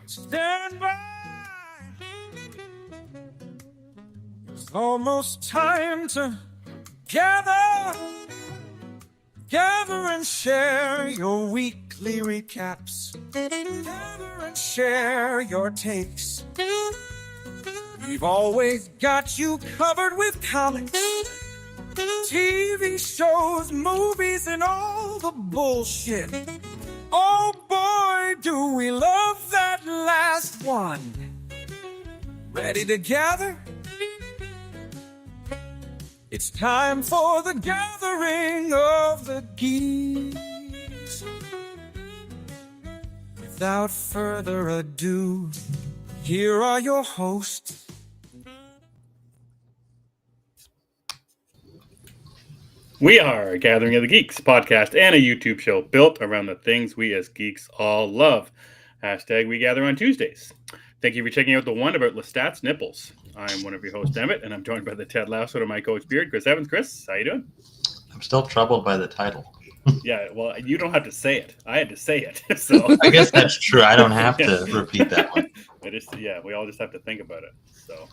Stand by. It's almost time to gather and share your weekly recaps. Gather and share your takes. We've always got you covered with comics, TV shows, movies, and all the bullshit. Oh boy, do we love that last one. Ready to gather? It's time for the gathering of the geeks. Without further ado, here are your hosts. We are Gathering of the Geeks podcast and a YouTube show built around the things we as geeks all love. Hashtag we gather on Tuesdays. Thank you for checking out the one about Lestat's Nipples. I'm one of your hosts, Emmet, and I'm joined by the Ted Lasso to my coach Beard, Chris Evans. Chris, how you doing? I'm still troubled by the title. Yeah, well, you don't have to say it. I had to say it. So I guess that's true. I don't have to repeat that one. We all just have to think about it. So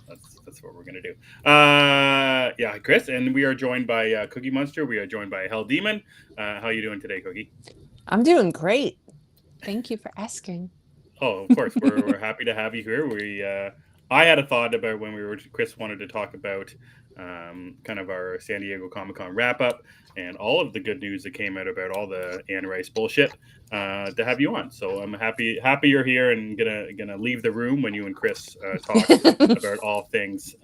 that's what we're gonna do. Yeah, Chris, and we are joined by Cookie Munster. We are joined by Hell Demon. How you doing today, Cookie? I'm doing great. Thank you for asking. Oh, of course. We're happy to have you here. I had a thought about when Chris wanted to talk about kind of our San Diego Comic-Con wrap-up and all of the good news that came out about all the Anne Rice bullshit to have you on. So I'm happy you're here and gonna leave the room when you and Chris talk about all things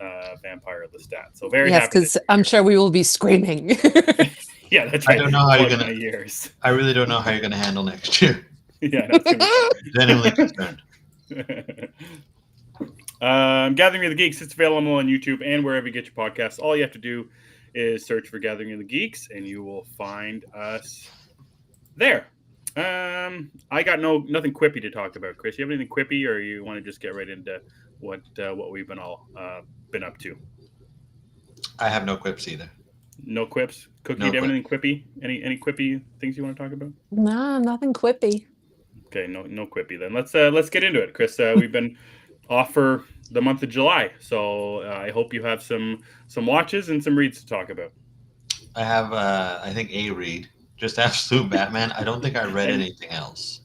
Vampire Lestat. So very happy. Yes, because I'm sure we will be screaming. Yeah, that's right. I don't know how you're gonna. Years. I really don't know how you're gonna handle next year. Yeah, that's gonna be Genuinely concerned. Gathering of the Geeks, it's available on YouTube and wherever you get your podcasts. All you have to do is search for Gathering of the Geeks and you will find us there. I got nothing quippy to talk about. Chris, you have anything quippy, or you want to just get right into what we've been up to? I have no quips either. No quips. Cookie, No do you have quip. anything quippy? Any quippy things you want to talk about? No, nothing quippy. Okay, no quippy then. Let's get into it, Chris. We've been off for the month of July, so I hope you have some watches and some reads to talk about. I have, I think, a read. Just Absolute Batman. I don't think I read anything else.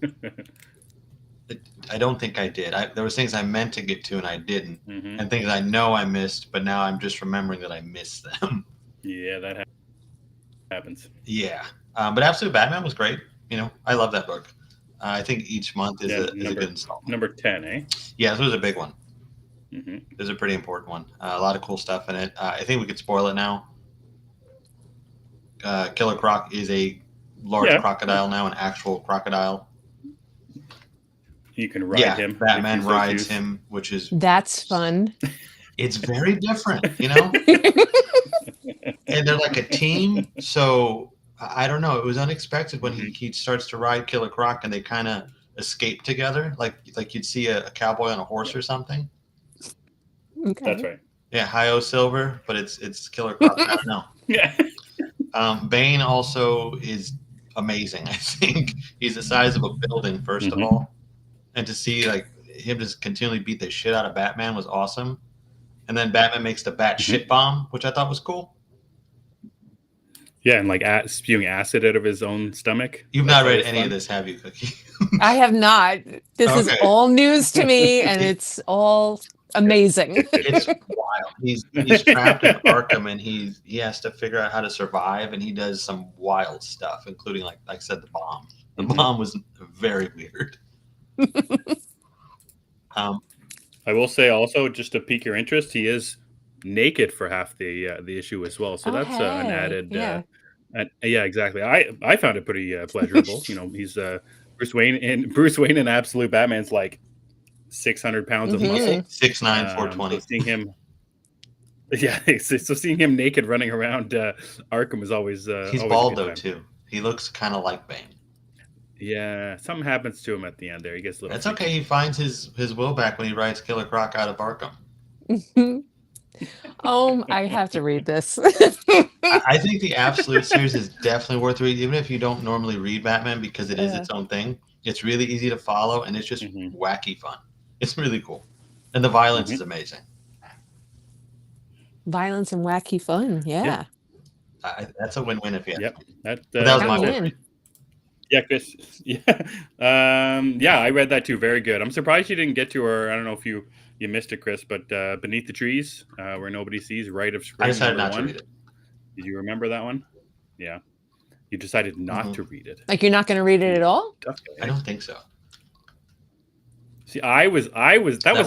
I don't think I did. There was things I meant to get to and I didn't, and things I know I missed, but now I'm just remembering that I missed them. Yeah, that happens. Yeah, but Absolute Batman was great. You know, I love that book. I think each month is a good installment. Number 10, eh? Yeah, this was a big one. Mm-hmm. This is a pretty important one. A lot of cool stuff in it. I think we could spoil it now. Killer Croc is a large crocodile now, an actual crocodile. You can ride him. Batman rides him, which is... That's fun. It's very different, you know? And they're like a team, so... I don't know. It was unexpected when he starts to ride Killer Croc and they kind of escape together, like you'd see a cowboy on a horse or something. Okay. That's right. Yeah, Hi-O Silver, but it's Killer Croc. I don't know. Yeah. Bane also is amazing. I think he's the size of a building, first of all, and to see like him just continually beat the shit out of Batman was awesome. And then Batman makes the bat shit bomb, which I thought was cool. Yeah, and like spewing acid out of his own stomach. You've not read any of this, have you, Cookie? I have not. This is all news to me, and it's all amazing. It's wild. He's trapped in Arkham, and he has to figure out how to survive, and he does some wild stuff, including, like I said, the bomb. The bomb was very weird. I will say also, just to pique your interest, he is naked for half the issue as well, so that's an added. Yeah, exactly. I found it pretty pleasurable. You know, he's Bruce Wayne and Absolute Batman's like 600 pounds of muscle, 6'9", 420. So seeing him, so seeing him naked running around Arkham is always. He's bald though too. He looks kind of like Bane. Yeah, something happens to him at the end there. He gets a little. That's okay. He finds his will back when he rides Killer Croc out of Arkham. I have to read this. I think the Absolute series is definitely worth reading, even if you don't normally read Batman, because it is its own thing. It's really easy to follow, and it's just wacky fun. It's really cool, and the violence is amazing. Violence and wacky fun. Yeah. That's a win-win if you. Yep. That was my win. Yeah, Chris. Yeah. Yeah, I read that too. Very good. I'm surprised you didn't get to her. I don't know if you missed it, Chris, but Beneath the Trees, Where Nobody Sees, Rite of Spring. I decided not to read it. Did you remember that one? Yeah. You decided not to read it. Like you're not going to read it at all? I don't think so. See, that was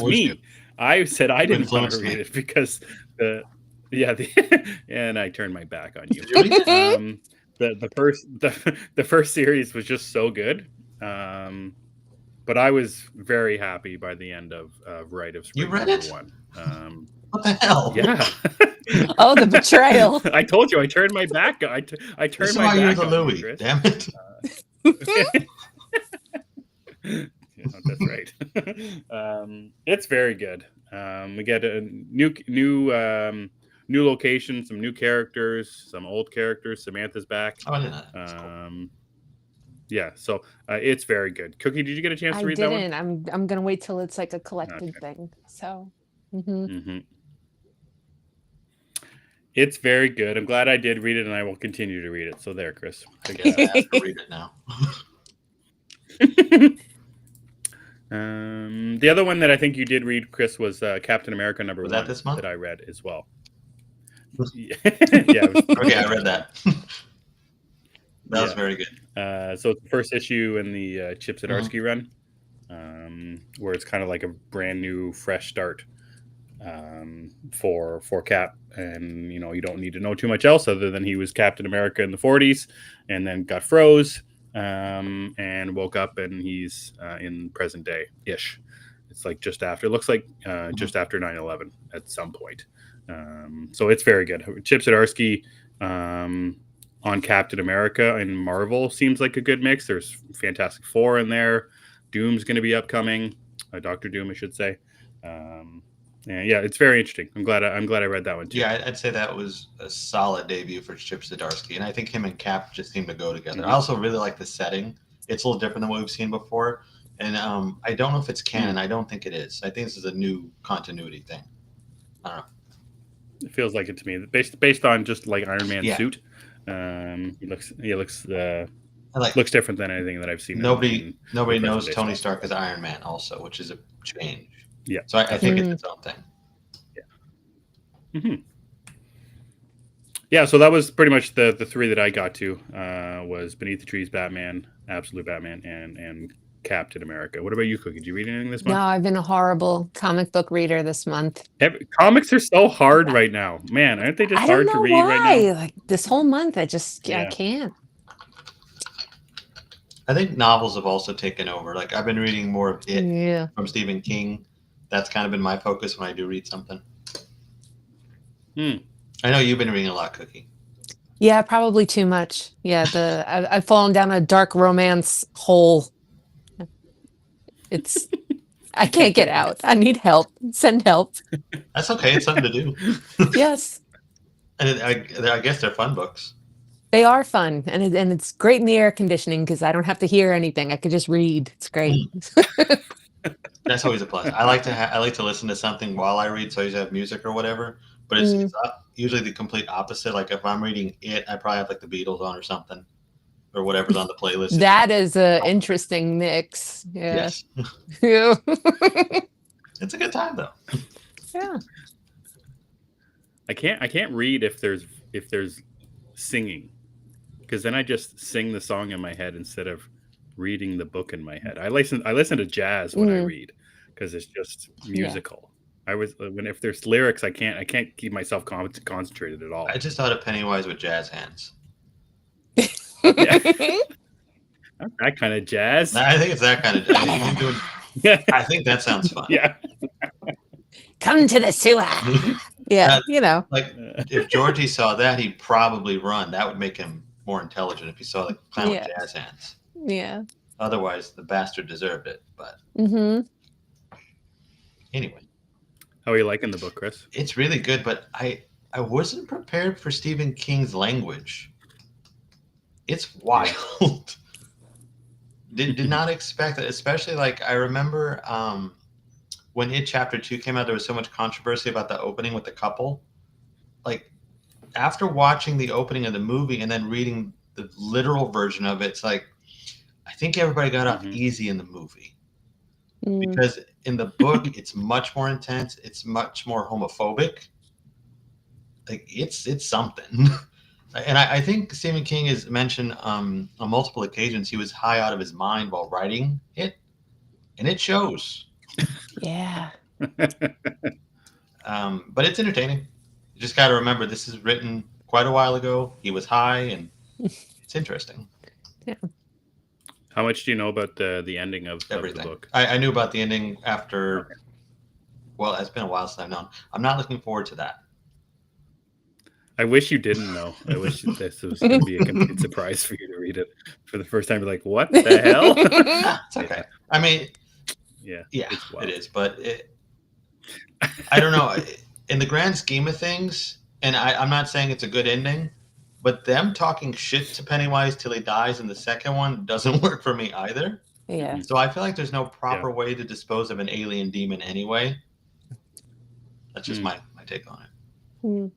me. Good. I said I didn't want to read it because and I turned my back on you. Did you read it? The first series was just so good, but I was very happy by the end of Rite of Spring. You read it? One. What the hell? Yeah. Oh, the betrayal! I told you I turned my back. I turned my back on Louis. you, Chris. Damn it! Yeah, that's right. It's very good. We get a new location, some new characters, some old characters. Samantha's back. Oh, I didn't know. Yeah, so it's very good. Cookie, did you get a chance to read that one? I didn't. I'm gonna wait till it's like a collected thing. So. It's very good. I'm glad I did read it, and I will continue to read it. So there, Chris. I guess I have to read it now. The other one that I think you did read, Chris, was Captain America number 1. Was that this month? That I read as well. Yeah. Okay, I read that. That was very good. So it's the first issue in the Chip Zdarsky run, where it's kind of like a brand new, fresh start for Cap, and you don't need to know too much else other than he was Captain America in the 40s, and then got froze, and woke up, and he's in present day ish. It's like just after. It looks like just after 9/11 at some point. So it's very good. Chip Zdarsky on Captain America and Marvel seems like a good mix. There's Fantastic Four in there. Doom's going to be upcoming. Dr. Doom, I should say. And yeah, it's very interesting. I'm glad I read that one too. Yeah, I'd say that was a solid debut for Chip Zdarsky, and I think him and Cap just seem to go together. I also really like the setting. It's a little different than what we've seen before, and I don't know if it's canon. I don't think it is. I think this is a new continuity thing. I don't know. It feels like it to me, based on just like Iron Man's suit. He looks different than anything that I've seen. Nobody knows Tony Stark as Iron Man, also, which is a change. Yeah. So I think it's its own thing. Yeah. Yeah. So that was pretty much the three that I got to. Was Beneath the Trees, Batman, Absolute Batman, and Captain America. What about you, Cookie? Did you read anything this month? No, I've been a horrible comic book reader this month. Comics are so hard right now, man. Aren't they just hard to read right now? Like this whole month, I can't. I think novels have also taken over. Like I've been reading more of it from Stephen King. That's kind of been my focus when I do read something. I know you've been reading a lot, Cookie. Yeah, probably too much. Yeah, I've fallen down a dark romance hole. I can't get out. I need help. Send help. That's okay. It's something to do. Yes. And I guess they're fun books. They are fun, and it's great in the air conditioning because I don't have to hear anything. I could just read. It's great. That's always a plus. I like to listen to something while I read, so I usually have music or whatever. But it's usually the complete opposite. Like if I'm reading it, I probably have like the Beatles on or something, or whatever's on the playlist. That is an interesting mix. Yeah. Yes. Yeah. It's a good time though. Yeah. I can't read if there's singing, because then I just sing the song in my head instead of reading the book in my head. I listen to jazz when I read because it's just musical. If there's lyrics, I can't keep myself concentrated at all. I just thought of Pennywise with jazz hands. That kind of jazz. I think it's that kind of jazz. I think that sounds fun. Yeah. Come to the sewer. Yeah, Like if Georgie saw that, he'd probably run. That would make him more intelligent if he saw the clown with jazz hands. Yeah. Otherwise, the bastard deserved it. But anyway. How are you liking the book, Chris? It's really good, but I wasn't prepared for Stephen King's language. It's wild. Did not expect it, especially like I remember when It Chapter 2 came out, there was so much controversy about the opening with the couple. Like, after watching the opening of the movie and then reading the literal version of it, it's like, I think everybody got off easy in the movie. Because in the book, it's much more intense. It's much more homophobic. Like, it's something. And I think Stephen King has mentioned on multiple occasions he was high out of his mind while writing it. And it shows. Yeah. But it's entertaining. You just got to remember this is written quite a while ago. He was high, and it's interesting. Yeah. How much do you know about the ending of the book? I knew about the ending after. Okay. Well, it's been a while since I've known. I'm not looking forward to that. I wish you didn't know. I wish this was going to be a complete surprise for you to read it for the first time. You're like, what the hell? It's okay. I mean, yeah, it is. But I don't know. In the grand scheme of things, and I'm not saying it's a good ending, but them talking shit to Pennywise till he dies in the second one doesn't work for me either. Yeah. So I feel like there's no proper way to dispose of an alien demon anyway. That's just my take on it. Mm.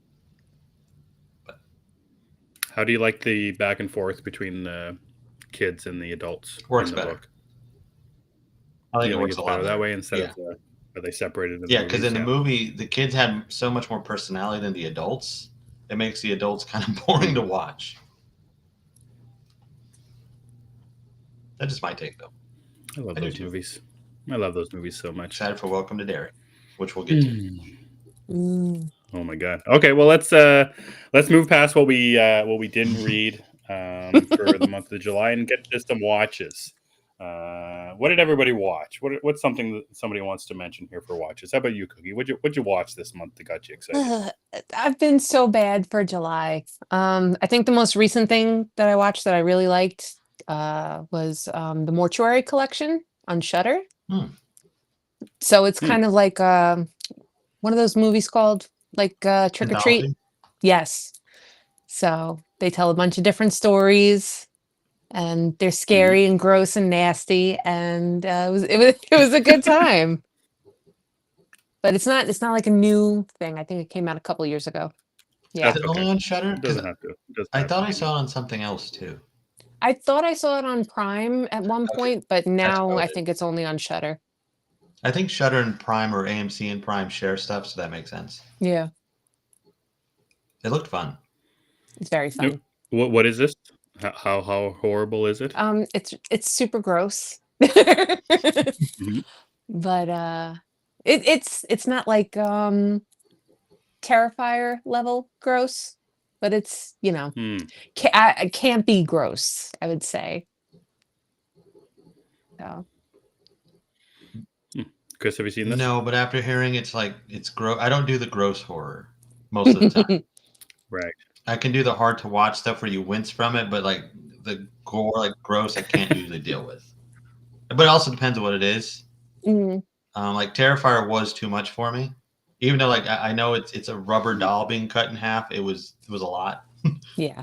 How do you like the back and forth between the kids and the adults? Works in the better. Book? I think it works a lot better that way instead of are they separated? Yeah, because in the movie, the kids had so much more personality than the adults. It makes the adults kind of boring to watch. That's just my take, though. I love those movies. I love those movies so much. Excited for Welcome to Derry, which we'll get to. Oh my god. Okay, well let's move past what we didn't read for the month of July and get to some watches. What did everybody watch? What's something that somebody wants to mention here for watches? How about you, Cookie? What'd you watch this month that got you excited? I've been so bad for July. I think the most recent thing that I watched that I really liked was the Mortuary Collection on Shudder. So it's kind of like one of those movies called like Trick or Treat. Yes. So they tell a bunch of different stories, and they're scary and gross and nasty, and it was a good time. But it's not like a new thing. I think it came out a couple years ago. Yeah. Is it only on Shudder? Doesn't have to. I thought I saw it on something else too. I thought I saw it on Prime at one point, but now I think it's only on Shudder. I think Shudder and Prime or AMC and Prime share stuff, so that makes sense. Yeah. It looked fun. It's very fun. What is this? How horrible is it? It's super gross. But it's not like Terrifier level gross, but it's, can't be gross, I would say. So. Chris, have you seen this? No, but after hearing it's gross. I don't do the gross horror most of the time. Right. I can do the hard to watch stuff where you wince from it, but like the gore, like gross, I can't usually deal with. But it also depends on what it is. Like Terrifier was too much for me, even though like I know it's a rubber doll being cut in half. It was a lot. Yeah.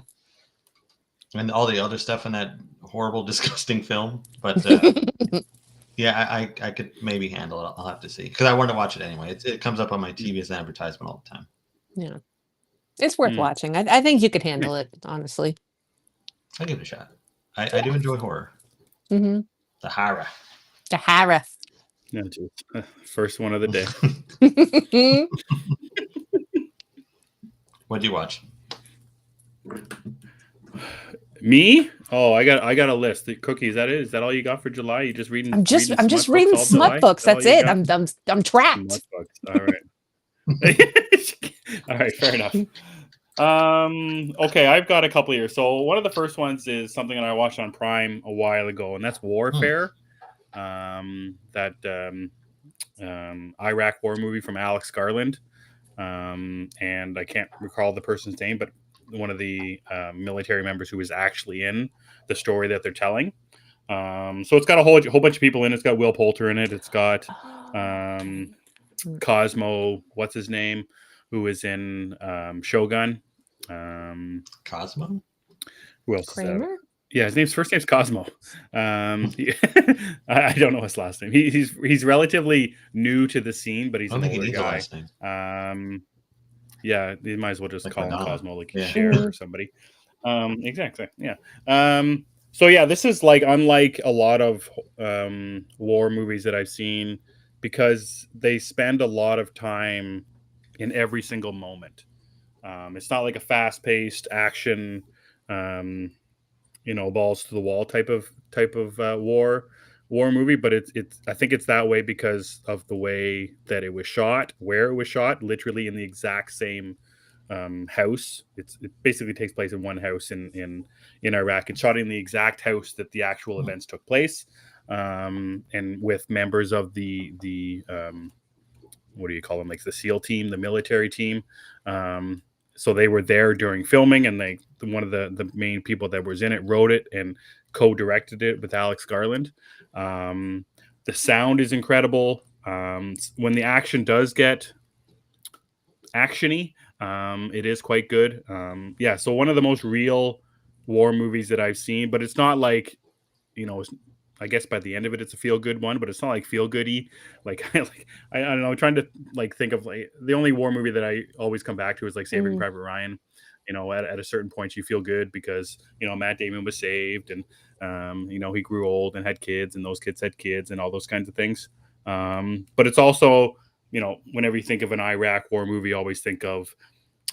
And all the other stuff in that horrible, disgusting film, but yeah, I could maybe handle it. I'll have to see because I want to watch it anyway. It comes up on my TV as an advertisement all the time. Yeah. It's worth watching. I think you could handle it, honestly. I'll give it a shot. I do enjoy horror. The horror. The horror. No, first one of the day. What'd you watch? Me? Oh, I got a list. The Cookie, is that it? Is that all you got for July? You just reading? I'm just reading smut books. That's it. I'm trapped. Smut books. All right. All right, fair enough. Okay, I've got a couple here. So one of the first ones is something that I watched on Prime a while ago, and that's Warfare. That Iraq war movie from Alex Garland. And I can't recall the person's name, but one of the military members who was actually in the story that they're telling. So it's got a whole bunch of people in it. It's got Will Poulter in it. It's got Cosmo, what's his name, who is in Shogun. Cosmo? Who else Kramer? is that? Yeah, his first name's Cosmo. I don't know his last name. He's relatively new to the scene, but I he's don't an think he older needs a guy. last name. Yeah, you might as well just Like call him Madonna. Cosmo, like Yeah. Cher or somebody. Exactly. Yeah. So yeah, this is like unlike a lot of war movies that I've seen because they spend a lot of time in every single moment. It's not like a fast-paced action, um, balls to the wall type of war movie, but it's I think it's that way because of the way that it was shot, where it was shot, literally in the exact same house. It basically takes place in one house in Iraq. It's shot in the exact house that the actual events took place, and with members of the what do you call them, like the SEAL team, the military team. So they were there during filming, and one of the main people that was in it wrote it and co-directed it with Alex Garland. The sound is incredible. When the action does get actiony, it is quite good. Yeah, so one of the most real war movies that I've seen, but it's not like, I guess by the end of it, it's a feel good one, but it's not like feel goody. Like, I don't know. I'm trying to like think of like the only war movie that I always come back to is like Saving Private Ryan. At a certain point, you feel good because Matt Damon was saved, and he grew old and had kids, and those kids had kids, and all those kinds of things. But it's also whenever you think of an Iraq war movie, you always think of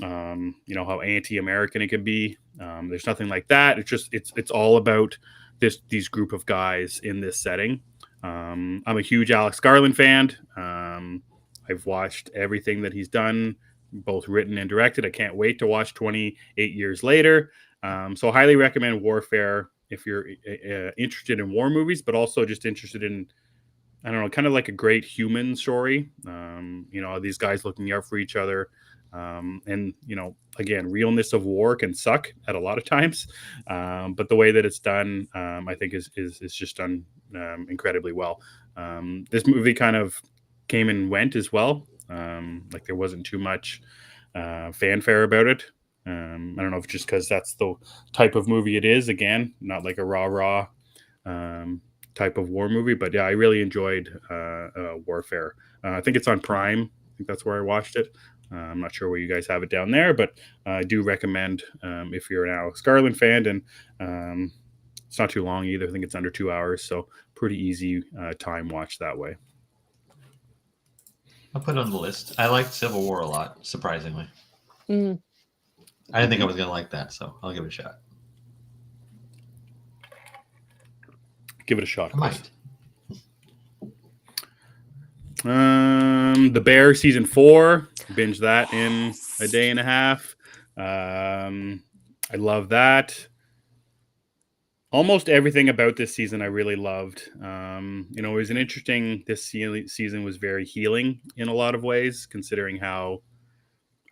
how anti-American it can be. There's nothing like that. It's all about these group of guys in this setting. I'm a huge Alex Garland fan. I've watched everything that he's done, both written and directed. I can't wait to watch 28 years later. So I highly recommend Warfare if you're interested in war movies, but also just interested in, I don't know, kind of like a great human story. These guys looking out for each other. And again, realness of war can suck at a lot of times, but the way that it's done, I think is just done incredibly well. This movie kind of came and went as well. Like there wasn't too much fanfare about it. I don't know if just because that's the type of movie it is. Again, not like a rah type of war movie, but yeah, I really enjoyed Warfare. I think it's on Prime. I think that's where I watched it. I'm not sure where you guys have it down there, but I do recommend if you're an Alex Garland fan, and it's not too long either. I think it's under 2 hours, so pretty easy time watch that way. I'll put it on the list. I liked Civil War a lot, surprisingly. Mm. I didn't think I was going to like that, so I'll give it a shot. Give it a shot. I might. The Bear season 4, binge that in a day and a half. I love that. Almost everything about this season I really loved. It was an interesting. This season was very healing in a lot of ways, considering how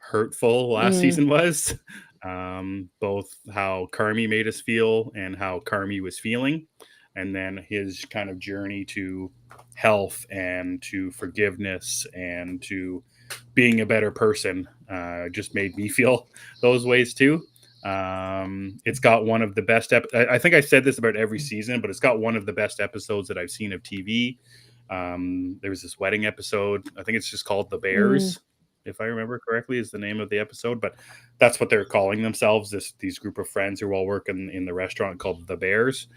hurtful last season was. Both how Carmi made us feel and how Carmi was feeling, and then his kind of journey to health and to forgiveness and to being a better person just made me feel those ways too. It's got one of the best I think I said this about every season, but it's got one of the best episodes that I've seen of TV. There was this wedding episode. I think it's just called The Bears, if I remember correctly, is the name of the episode, but that's what they're calling themselves, these group of friends who all work in the restaurant called The Bears.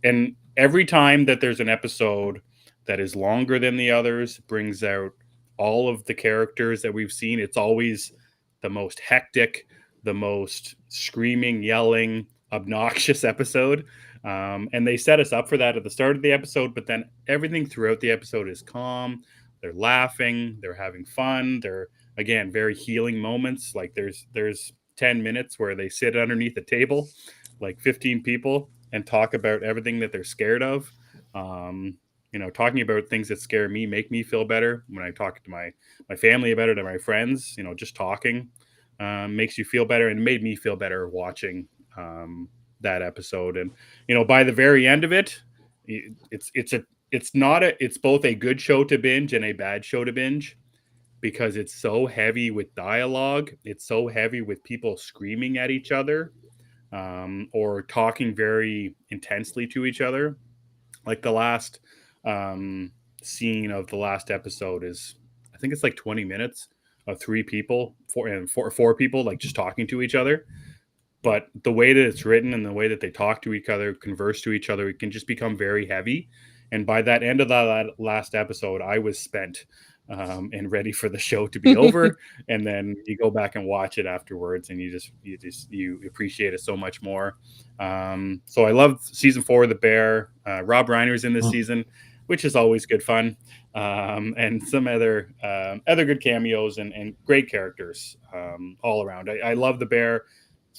And every time that there's an episode that is longer than the others, brings out all of the characters that we've seen. It's always the most hectic, the most screaming, yelling, obnoxious episode. And they set us up for that at the start of the episode, but then everything throughout the episode is calm. They're laughing, they're having fun. They're, again, very healing moments. Like there's 10 minutes where they sit underneath a table, like 15 people, and talk about everything that they're scared of. Talking about things that scare me make me feel better. When I talk to my family about it and my friends, just talking makes you feel better, and made me feel better watching that episode. And by the very end of it, it's both a good show to binge and a bad show to binge, because it's so heavy with dialogue. It's so heavy with people screaming at each other or talking very intensely to each other. Like the last scene of the last episode is, I think it's like 20 minutes of four people like just talking to each other. But the way that it's written and the way that they talk to each other, converse to each other, it can just become very heavy. And by that end of that last episode, I was spent and ready for the show to be over. And then you go back and watch it afterwards, and you appreciate it so much more. So I love season 4 of The Bear. Rob Reiner's in this season, which is always good fun, and some other good cameos and great characters all around. I love The Bear.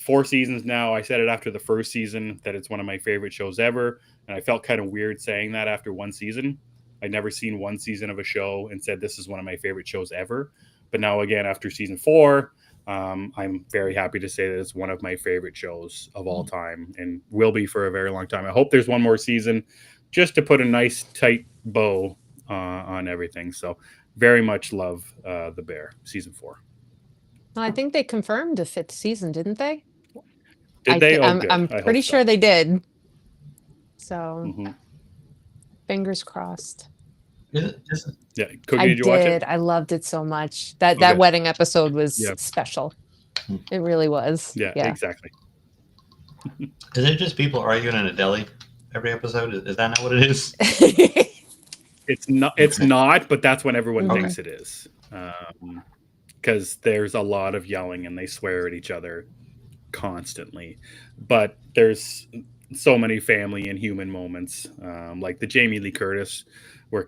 4 seasons now. I said it after the first season that it's one of my favorite shows ever, and I felt kind of weird saying that after one season. I'd never seen one season of a show and said this is one of my favorite shows ever. But now again, after season 4, I'm very happy to say that it's one of my favorite shows of all time and will be for a very long time. I hope there's one more season just to put a nice tight bow on everything. So very much love The Bear season 4. Well, I think they confirmed a 5th season, didn't they? Did they? I'm pretty sure they did. So fingers crossed. Yeah, Cookie, did you watch it? I loved it so much. That wedding episode was special. It really was. Yeah, exactly. Is it just people arguing in a deli every episode? Is that not what it is? It's not. It's not. But that's when everyone thinks it is. Because there's a lot of yelling and they swear at each other constantly. But there's so many family and human moments, like the Jamie Lee Curtis, where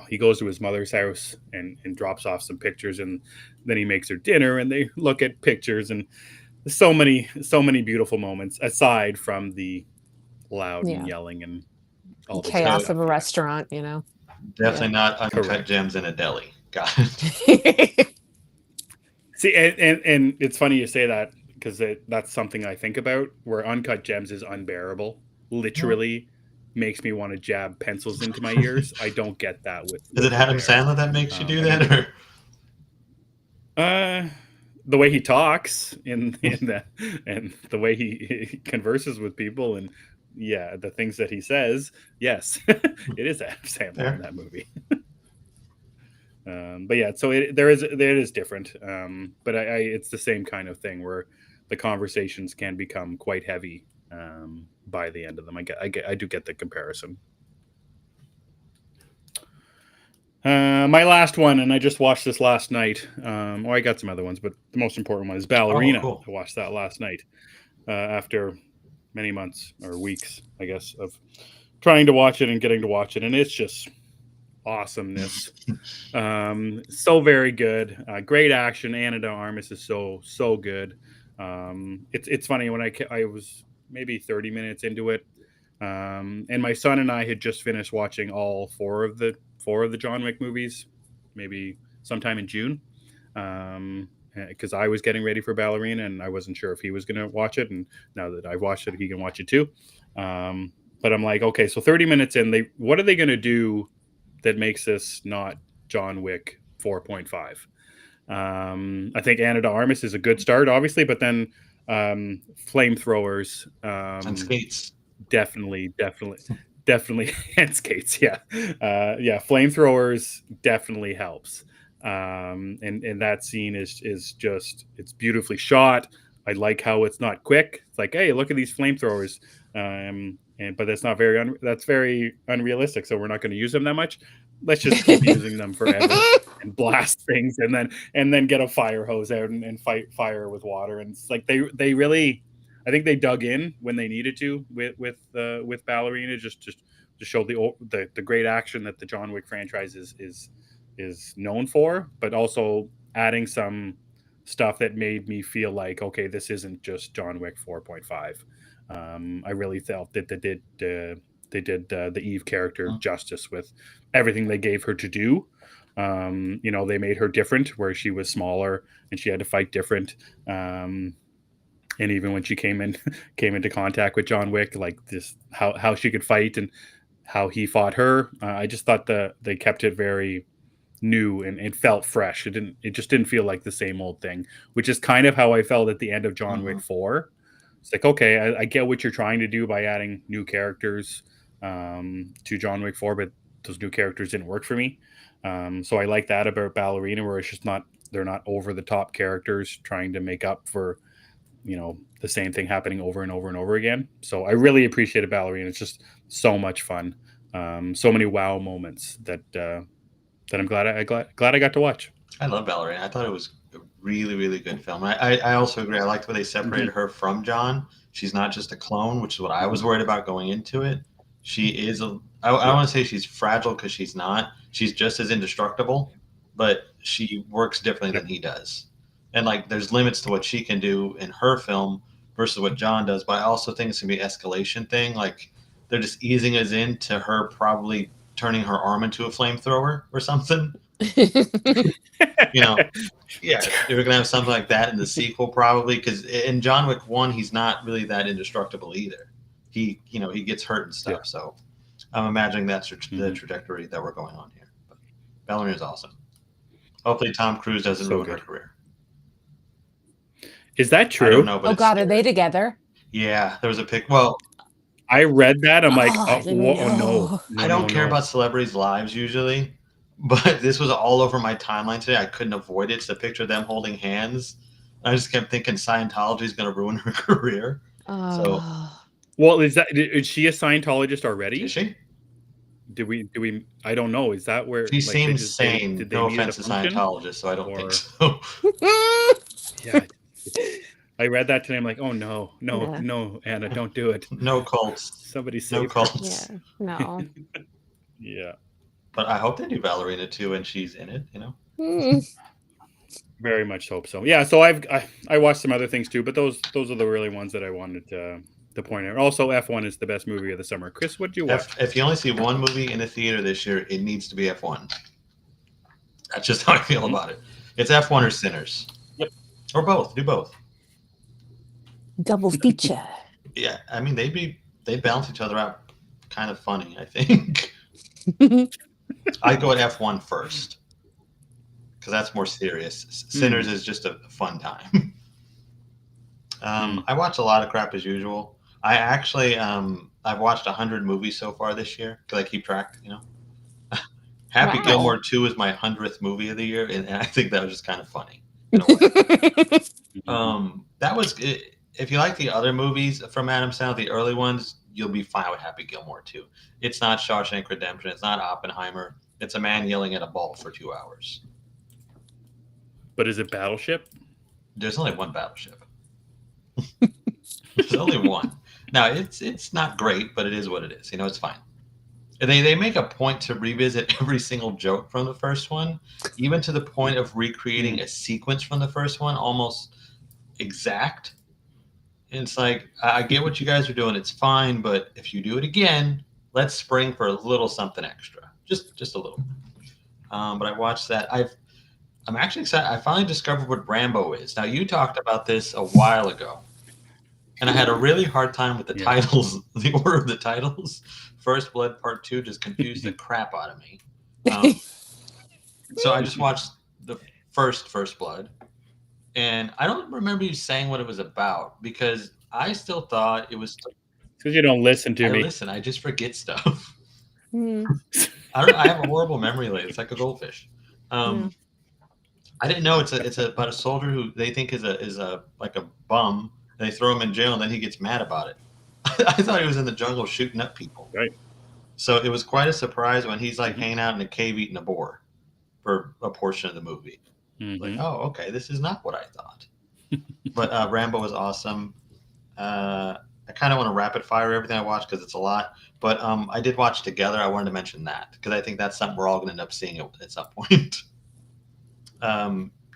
he goes to his mother's house and drops off some pictures, and then he makes her dinner and they look at pictures, and so many beautiful moments aside from the loud and yelling and all the chaos of a restaurant, Definitely not uncut gems in a deli. Got it. See, and it's funny you say that, because that's something I think about, where Uncut Gems is unbearable. Literally makes me want to jab pencils into my ears. I don't get that with. Is it Adam Sandler that makes you do that, or? The way he talks and the way he converses with people, and the things that he says. Yes, it is Adam Sandler in that movie. But yeah, so it is different. But it's the same kind of thing where the conversations can become quite heavy by the end of them. I do get the comparison. My last one, and I just watched this last night. I got some other ones, but the most important one is Ballerina. Oh, cool. I watched that last night after many months or weeks, I guess, of trying to watch it and getting to watch it, and it's just awesomeness. So very good. Great action. Ana de Armas is so good. It's funny, when I was maybe 30 minutes into it, and my son and I had just finished watching all four of the John Wick movies, maybe sometime in June, because I was getting ready for Ballerina and I wasn't sure if he was going to watch it, and now that I've watched it, he can watch it too. But I'm like, okay, so 30 minutes in, what are they going to do that makes this not John Wick 4.5? I think Ana de Armas is a good start, obviously, but then flamethrowers and skates, definitely and skates, flamethrowers definitely helps. And that scene is just, it's beautifully shot. I like how it's not quick. It's like, hey, look at these flamethrowers, but that's not that's very unrealistic. So we're not going to use them that much. Let's just keep using them forever and blast things, and then get a fire hose out and fight fire with water. And it's like they really, I think they dug in when they needed to with Ballerina, just to show the great action that the John Wick franchise is known for, but also adding some stuff that made me feel like, okay, this isn't just John Wick 4.5. I really felt that they did the Eve character justice with everything they gave her to do. They made her different, where she was smaller and she had to fight different. And even when she came into contact with John Wick, like this, how she could fight and how he fought her, I just thought they kept it very new and it felt fresh. It just didn't feel like the same old thing, which is kind of how I felt at the end of John Wick 4. It's like, okay, I get what you're trying to do by adding new characters to John Wick 4, but those new characters didn't work for me. So I like that about Ballerina, where it's just they're not over the top characters trying to make up for, the same thing happening over and over and over again. So I really appreciated Ballerina. It's just so much fun. So many wow moments that I'm glad I got to watch. I love Ballerina. I thought it was a really, really good film. I also agree. I liked where they separated her from John. She's not just a clone, which is what I was worried about going into it. She is I want to say she's fragile because she's not. She's just as indestructible, but she works differently than he does. And like, there's limits to what she can do in her film versus what John does. But I also think it's gonna be an escalation thing. Like, they're just easing us into her probably turning her arm into a flamethrower or something. Yeah, we're gonna have something like that in the sequel probably, because in John Wick 1 he's not really that indestructible either. He gets hurt and stuff. So I'm imagining that's the trajectory that we're going on here. But Ballerina is awesome. Hopefully Tom Cruise doesn't ruin her career. Is that true? I don't know, but oh God, are they together? Yeah, there was a pic. Well, I read that. I'm like, no. I don't care about celebrities' lives usually, but this was all over my timeline today. I couldn't avoid it. It's a picture of them holding hands. I just kept thinking Scientology is going to ruin her career. So, well, is she a Scientologist already? Is she? Do we? I don't know. Is that where she seems sane? Did they no offense to Scientologists, so I don't think so. Yeah. I read that today. I'm like, oh no, Anna, don't do it. No cults. Somebody save no cults. Yeah, no. Yeah. But I hope they do Ballerina too, and she's in it. Very much hope so. Yeah. So I watched some other things too, but those are the really ones that I wanted to point out. Also, F1 is the best movie of the summer. Chris, what did you watch? If you only see one movie in the theater this year, it needs to be F1. That's just how I feel about it. It's F1 or Sinners. Yep. Or both. Do both. Double feature. Yeah, I mean they balance each other out. Kind of funny, I think. I go at F1 first because that's more serious. Sinners is just a fun time. I watch a lot of crap as usual. I actually I've watched 100 movies so far this year because I keep track. Happy Gilmore 2 is my 100th movie of the year, and I think that was just kind of funny. In a way. That was. If you like the other movies from Adam Sandler, the early ones, you'll be fine with Happy Gilmore 2. It's not Shawshank Redemption. It's not Oppenheimer. It's a man yelling at a ball for 2 hours. But is it Battleship? There's only one Battleship. There's only one. Now, it's not great, but it is what it is. It's fine. And they make a point to revisit every single joke from the first one, even to the point of recreating a sequence from the first one, almost exact. And it's like, I get what you guys are doing. It's fine, but if you do it again, let's spring for a little something extra, just a little. But I watched that. I'm actually excited. I finally discovered what Rambo is. Now, you talked about this a while ago, and I had a really hard time with the titles, the order of the titles. First Blood Part 2 just confused the crap out of me. So I just watched the First Blood. And I don't remember you saying what it was about because I still thought it was. Because you don't listen to me. Listen, I just forget stuff. I have a horrible memory lately. It's like a goldfish. I didn't know it's about a soldier who they think is a like a bum. They throw him in jail and then he gets mad about it. I thought he was in the jungle shooting up people. Right. So it was quite a surprise when he's like hanging out in a cave eating a boar for a portion of the movie. Like, oh, okay, this is not what I thought. But Rambo was awesome. I kind of want to rapid fire everything I watched because it's a lot. But I did watch Together. I wanted to mention that because I think that's something we're all going to end up seeing at some point.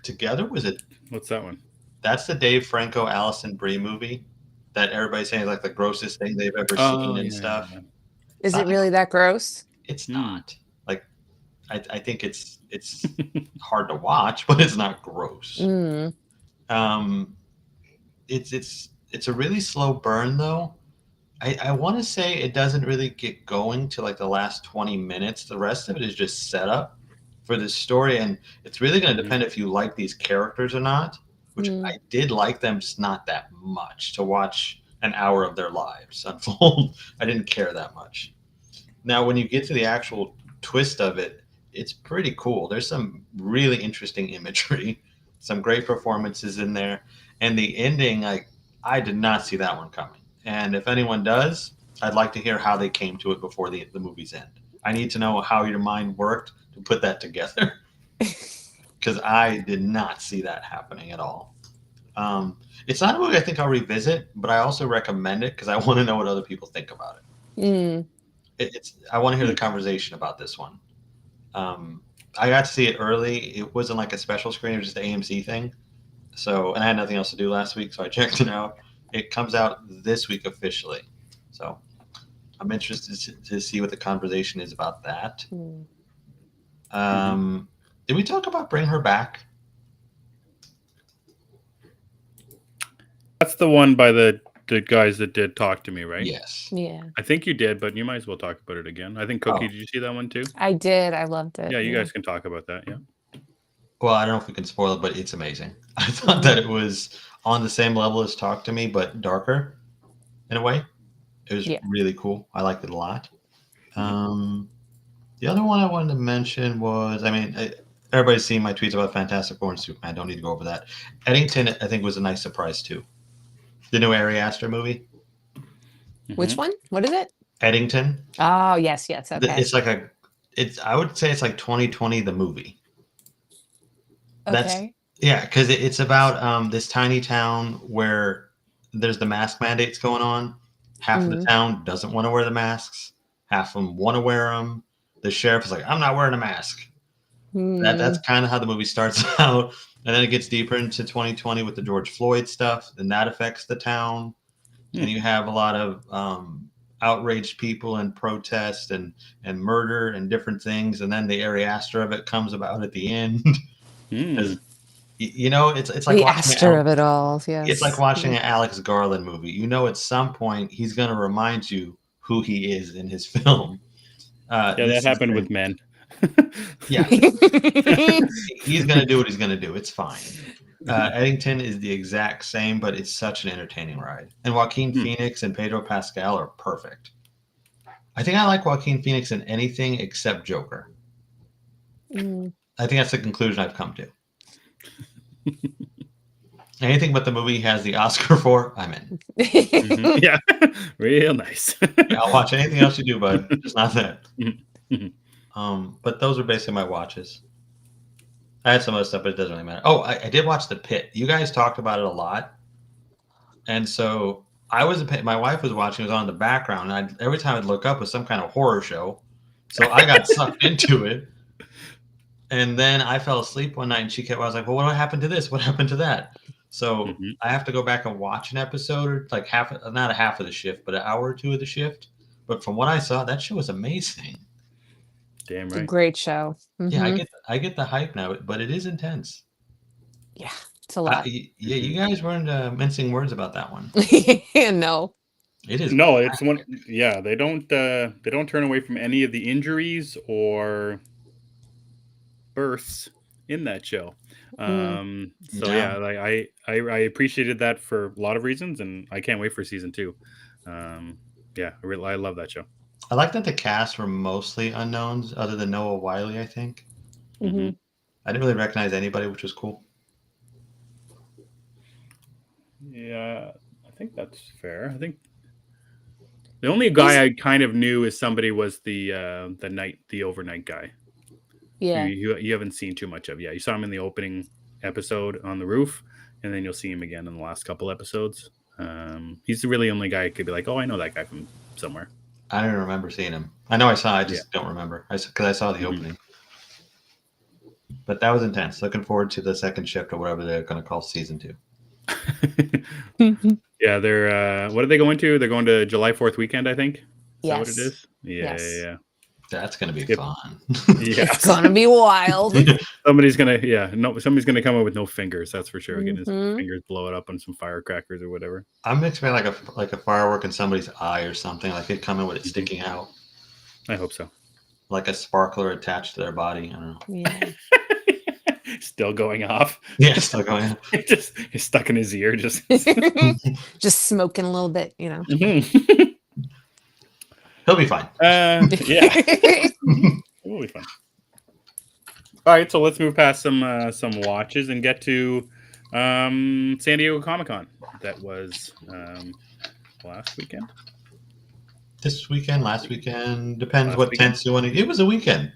Together was it? What's that one? That's the Dave Franco, Alison Brie movie that everybody's saying is like the grossest thing they've ever seen and stuff. Yeah. Is it really that gross? It's not. Like, I think it's hard to watch, but it's not gross. It's a really slow burn though. I want to say it doesn't really get going to like the last 20 minutes. The rest of it is just set up for this story, and it's really going to depend if you like these characters or not. Which I did like them, just not that much to watch. an hour of their lives unfold. I didn't care that much. Now, when you get to the actual twist of it, it's pretty cool. There's some really interesting imagery, some great performances in there, and the ending, I did not see that one coming. And if anyone does, I'd like to hear how they came to it before the movie's end. I need to know how your mind worked to put that together, because I did not see that happening at all. It's not a movie I think I'll revisit, but I also recommend it because I want to know what other people think about it. I want to hear the conversation about this one. I got to see it early. It wasn't like a special screen; it was just the AMC thing. So, and I had nothing else to do last week, so I checked it out. It comes out this week officially. So, I'm interested to see what the conversation is about that. Did we talk about Bring Her Back? That's the one by the guys that did Talk to Me, right? Yes. Yeah. I think you did, but you might as well talk about it again. I think Cookie, Oh. did you see that one too? I did. I loved it. Yeah, you guys can talk about that. Yeah. Well, I don't know if we can spoil it, but it's amazing. I thought that it was on the same level as Talk to Me, but darker in a way. It was really cool. I liked it a lot. The other one I wanted to mention was, everybody's seen my tweets about Fantastic Four and Superman. I don't need to go over that. Eddington, I think, was a nice surprise too. The new Ari Aster movie. Which one? What is it? Eddington. Oh, yes. Okay. It's like I would say it's like 2020 the movie. Okay. Because it's about this tiny town where there's the mask mandates going on. Half of the town doesn't want to wear the masks. Half of them want to wear them. The sheriff is like, I'm not wearing a mask. That's kind of how the movie starts out. And then it gets deeper into 2020 with the George Floyd stuff. Then that affects the town. And you have a lot of outraged people and protest and murder and different things. And then the Ari Aster of it comes about at the end. It's like the Aster of it all. Yes. It's like watching an Alex Garland movie. At some point he's going to remind you who he is in his film. That happened with Men. Yeah. He's going to do what he's going to do. It's fine. Eddington is the exact same, but it's such an entertaining ride. And Joaquin Phoenix and Pedro Pascal are perfect. I think I like Joaquin Phoenix in anything except Joker. I think that's the conclusion I've come to. Anything but the movie he has the Oscar for, I'm in. Yeah, real nice. I'll watch anything else you do, bud. Just not that. But those are basically my watches. I had some other stuff, but it doesn't really matter. Oh, I did watch The Pit. You guys talked about it a lot. And so my wife was watching, it was on in the background. And every time I'd look up, it was some kind of horror show. So I got sucked into it. And then I fell asleep one night and I was like, well, what happened to this? What happened to that? So I have to go back and watch an episode, or like not a half of the shift, but an hour or two of the shift. But from what I saw, that show was amazing. Damn right. It's a great show. Yeah, I get the hype now, but it is intense. Yeah, it's a lot. You guys weren't mincing words about that one. No. It is. No, it's one. Yeah, they don't turn away from any of the injuries or births in that show. I appreciated that for a lot of reasons, and I can't wait for season 2. I love that show. I like that the cast were mostly unknowns, other than Noah Wiley, I think. I didn't really recognize anybody, which was cool. Yeah, I think that's fair. I think the only guy I kind of knew as somebody was the overnight guy. Yeah. You haven't seen too much of. Yeah, you saw him in the opening episode on the roof, and then you'll see him again in the last couple episodes. He's the really only guy I could be like, oh, I know that guy from somewhere. I don't remember seeing him. I know I saw. I just don't remember because I saw the opening. But that was intense. Looking forward to the second shift or whatever they're going to call season 2. Yeah, they're what are they going to? They're going to July 4th weekend, I think. Is that what it is? Yeah, yeah. That's going to be fun. Yeah. It's going to be wild. Somebody's going to come up with no fingers, that's for sure. Getting his fingers blow it up on some firecrackers or whatever. I'm expecting like a firework in somebody's eye or something. Like it come in with it sticking out. I hope so. Like a sparkler attached to their body. I don't know. Yeah. Still going off. Yeah, still going. Just he's stuck in his ear. Just Just smoking a little bit, you know. Mhm. He'll be fine. Yeah, it'll be fun. All right, so let's move past some watches and get to San Diego Comic-Con. That was last weekend. This weekend, last weekend, depends Last what weekend? tense you want to. It was a weekend.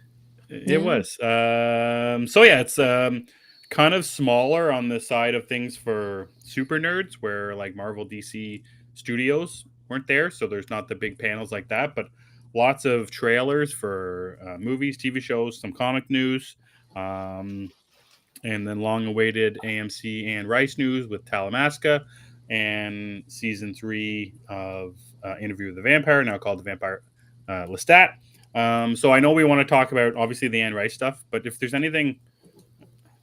It was. So yeah, it's kind of smaller on the side of things for super nerds, where like Marvel, DC Studios weren't there, so there's not the big panels like that, but lots of trailers for movies, TV shows, some comic news, and then long-awaited AMC and Rice news with Talamasca, and season 3 of Interview with the Vampire, now called The Vampire Lestat. So I know we want to talk about obviously the Anne Rice stuff, but if there's anything,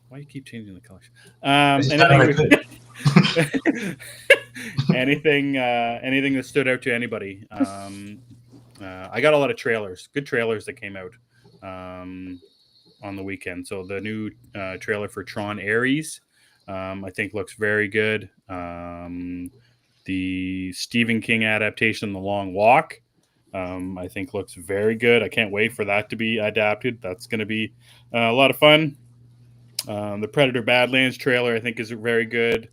why do you keep changing the colors? Anything that stood out to anybody? I got a lot of trailers, good trailers that came out on the weekend. So the new trailer for Tron Ares, I think looks very good. The Stephen King adaptation, The Long Walk, I think looks very good. I can't wait for that to be adapted. That's going to be a lot of fun. The Predator Badlands trailer, I think, is very good.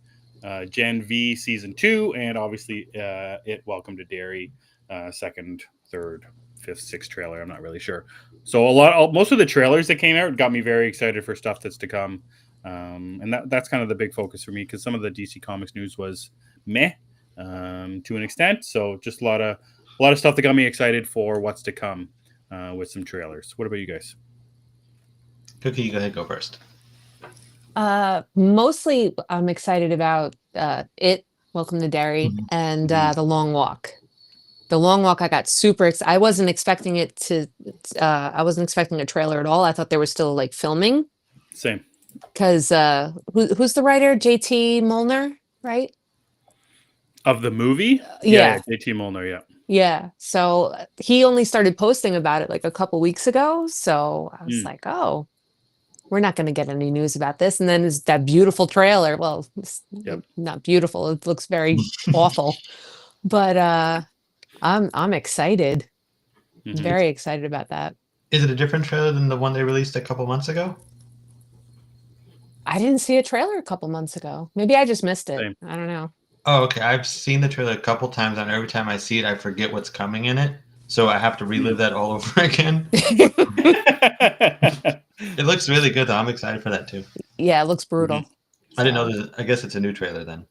Gen V Season 2, and obviously It Welcome to Derry, second, third, fifth, sixth trailer. I'm not really sure. So most of the trailers that came out got me very excited for stuff that's to come. And that's kind of the big focus for me, because some of the DC Comics news was meh to an extent. So just a lot of stuff that got me excited for what's to come with some trailers. What about you guys? Cookie, you go ahead, go first. Mostly I'm excited about It, Welcome to Derry, and The Long Walk. The Long Walk, I got super excited. I wasn't expecting it to, I wasn't expecting a trailer at all. I thought they were still like filming. Same. Because who's the writer? JT Molnar, right? Of the movie? Yeah. JT Molnar, yeah. Yeah. So he only started posting about it like a couple weeks ago. So I was like, oh, we're not going to get any news about this. And then it's that beautiful trailer. Well, it's not beautiful. It looks very awful. But I'm excited. Very excited about that. Is it a different trailer than the one they released a couple months ago? I didn't see a trailer a couple months ago. Maybe I just missed it. Same. I don't know. Oh, okay. I've seen the trailer a couple times, and every time I see it, I forget what's coming in it. So I have to relive that all over again. It looks really good, though. I'm excited for that, too. Yeah, it looks brutal. I didn't know. I guess it's a new trailer, then.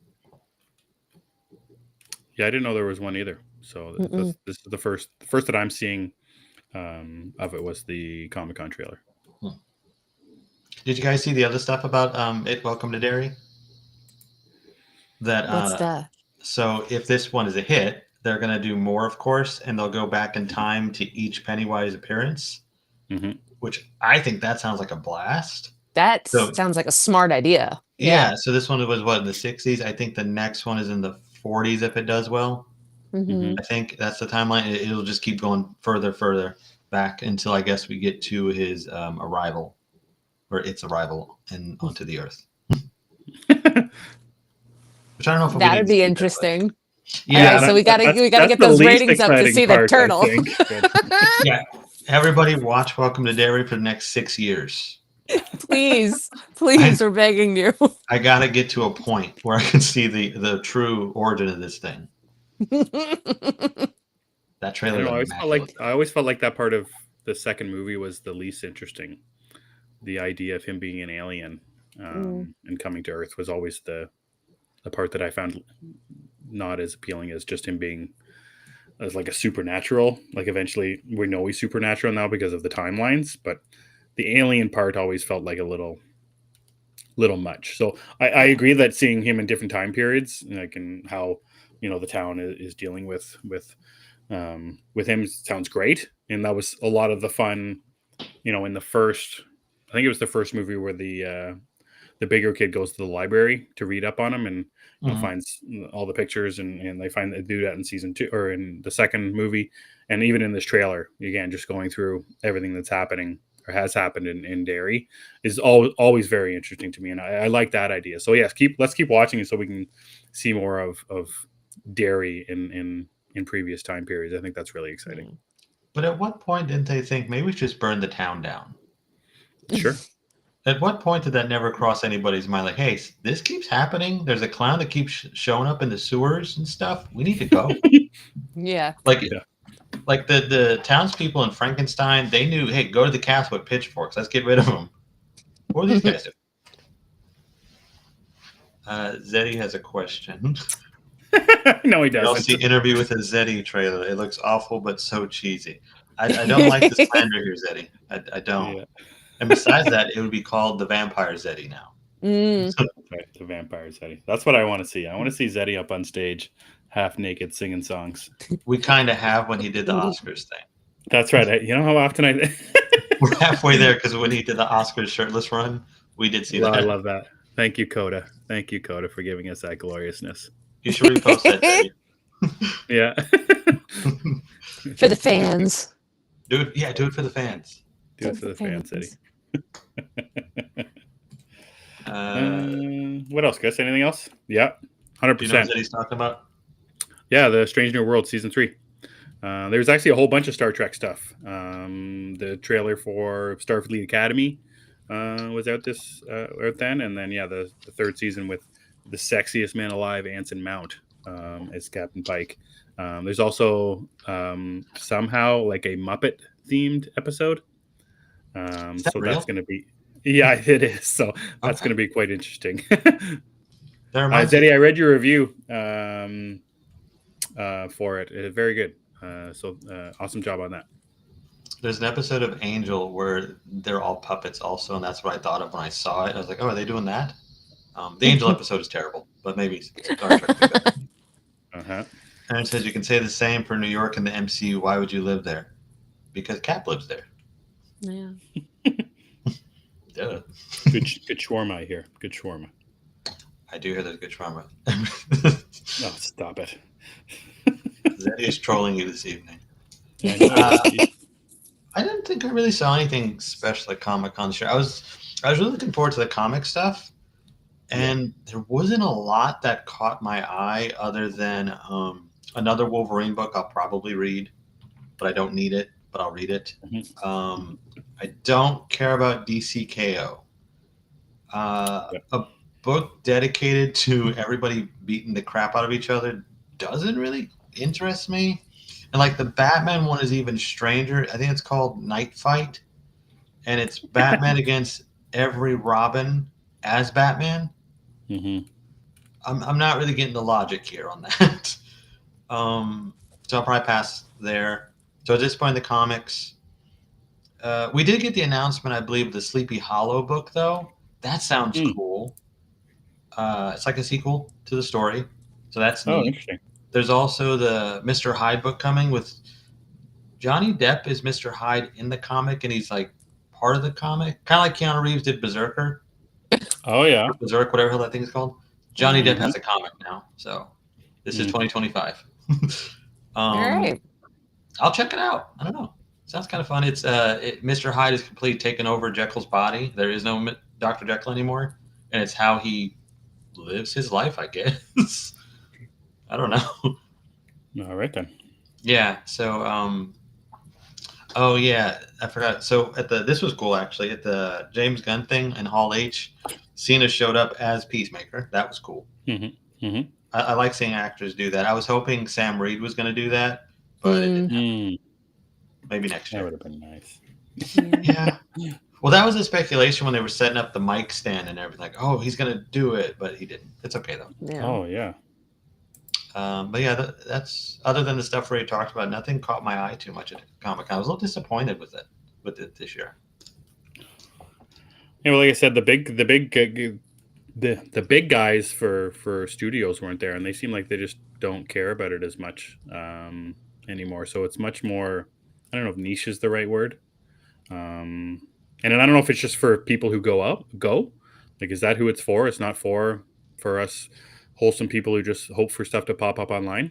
Yeah, I didn't know there was one either. So this is the first that I'm seeing of it was the Comic-Con trailer. Did you guys see the other stuff about It Welcome to Derry? What's that? So if this one is a hit, they're going to do more, of course, and they'll go back in time to each Pennywise appearance, which I think that sounds like a blast. That sounds like a smart idea. Yeah. So this one was in the 60s. I think the next one is in the 40s if it does well. I think that's the timeline. It'll just keep going further back until I guess we get to his arrival, or its arrival onto the Earth. Which I don't know if that'd be interesting. Yeah, right, so we gotta get those ratings up to see the turtle. Yeah, everybody watch Welcome to Derry for the next 6 years. Please, we're begging you. I gotta get to a point where I can see the true origin of this thing. That trailer. I always felt like that part of the second movie was the least interesting. The idea of him being an alien and coming to Earth was always the part that I found not as appealing as just him being as like a supernatural. Like eventually we know he's supernatural now because of the timelines, but the alien part always felt like a little much. So I agree that seeing him in different time periods, like in how the town is dealing with him sounds great, and that was a lot of the fun. In the first, I think it was the first movie where the bigger kid goes to the library to read up on him and finds all the pictures, and they do that in season 2 or in the second movie, and even in this trailer again, just going through everything that's happening has happened in Derry is always very interesting to me, and I like that idea. So yes, let's keep watching it so we can see more of Derry in previous time periods. I think that's really exciting. But at what point didn't they think maybe we should just burn the town down? Sure. At what point did that never cross anybody's mind? Like, hey, this keeps happening. There's a clown that keeps showing up in the sewers and stuff. We need to go. Yeah. Like the townspeople in Frankenstein, they knew, hey, go to the castle with pitchforks. Let's get rid of them. What are these guys doing? Zeddy has a question. No, he doesn't. I'll see Interview with a Zeddy trailer. It looks awful, but so cheesy. I don't like the slander here, Zeddy. I don't. Yeah. And besides that, it would be called the Vampire Zeddy now. Right, the Vampire Zeddy. That's what I want to see. I want to see Zeddy up on stage, half naked, singing songs. We kind of have when he did the Oscars thing. That's right. You know how often We're halfway there because when he did the Oscars shirtless run, we did see that. I love that. Thank you, Coda. Thank you, Coda, for giving us that gloriousness. You should repost that, Zeddy. Yeah. For the fans. Do it for the fans. Do it for the fans, Zeddy. What else, Chris? Anything else? Yeah, 100%. Do you know what he's talking about? Yeah, the Strange New World season 3. There's actually a whole bunch of Star Trek stuff. The trailer for Starfleet Academy was out then, and then the third season with the sexiest man alive, Anson Mount, as Captain Pike. There's also somehow like a Muppet themed episode. So real? That's going to be, it is. So that's going to be quite interesting. Zeddy, I read your review for it. Very good. Awesome job on that. There's an episode of Angel where they're all puppets also, and that's what I thought of when I saw it. I was like, oh, are they doing that? The Angel episode is terrible, but maybe Star Trek will be better. And it says you can say the same for New York and the MCU. Why would you live there? Because Cap lives there. Yeah. Duh. Good shawarma, I hear. Good shawarma. I do hear there's good shawarma. Oh, stop it. Zeddy is trolling you this evening. I didn't think I really saw anything special at Comic-Con this year. I was really looking forward to the comic stuff, and there wasn't a lot that caught my eye other than another Wolverine book I'll probably read, but I don't need it, but I'll read it. I don't care about DCKO. A book dedicated to everybody beating the crap out of each other doesn't really interest me. And like the Batman one is even stranger. I think it's called Night Fight, and it's Batman against every Robin as Batman. I'm not really getting the logic here on that. So I'll probably pass there. So at this point in the comics, we did get the announcement, I believe, of the Sleepy Hollow book, though. That sounds cool. It's like a sequel to the story, so that's neat. Interesting. There's also the Mr. Hyde book coming with Johnny Depp is Mr. Hyde in the comic, and he's like part of the comic, kind of like Keanu Reeves did Berserker. Oh yeah, Berserk, whatever that thing's called. Johnny Depp has a comic now, so this is 2025. All right, I'll check it out. I don't know. Sounds kind of fun. It's Mr. Hyde is completely taken over Jekyll's body. There is no Dr. Jekyll anymore, and it's how he lives his life, I guess. I don't know. All right then. Yeah. So, oh yeah, I forgot. So this was cool actually. At the James Gunn thing in Hall H, Cena showed up as Peacemaker. That was cool. I like seeing actors do that. I was hoping Sam Reed was going to do that, but it didn't happen. Maybe next year. That would have been nice. Yeah. Well, that was a speculation when they were setting up the mic stand and everything. Like, oh, he's going to do it, but he didn't. It's okay though. Yeah. Oh yeah. But yeah, that's other than the stuff we already talked about. Nothing caught my eye too much at Comic-Con. I was a little disappointed with it this year. Yeah, well, like I said, the big guys for studios weren't there, and they seem like they just don't care about it as much anymore. So it's much more. I don't know if niche is the right word. And I don't know if it's just for people who go. Like, is that who it's for? It's not for us wholesome people who just hope for stuff to pop up online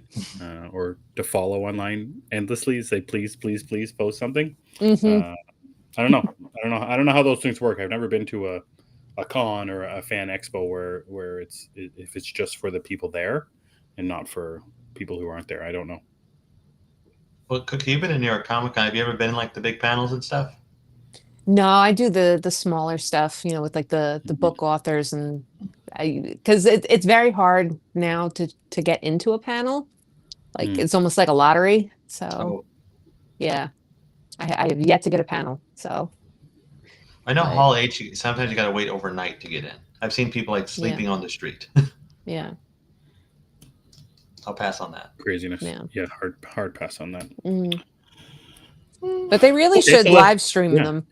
or to follow online endlessly, say please post something. I don't know. I don't know how those things work. I've never been to a con or a fan expo where if it's just for the people there and not for people who aren't there. I don't know. Well, Cookie, you've been in New York Comic Con. Have you ever been in like the big panels and stuff? No, I do the smaller stuff, with like the book authors, and because it's very hard now to get into a panel. Like Mm. it's almost like a lottery. So Oh, yeah, I have yet to get a panel. So I know but Hall H. Sometimes you got to wait overnight to get in. I've seen people like sleeping on the street. yeah, I'll pass on that. Craziness. Yeah. Yeah, hard pass on that. but they really Okay, should so live stream yeah. them.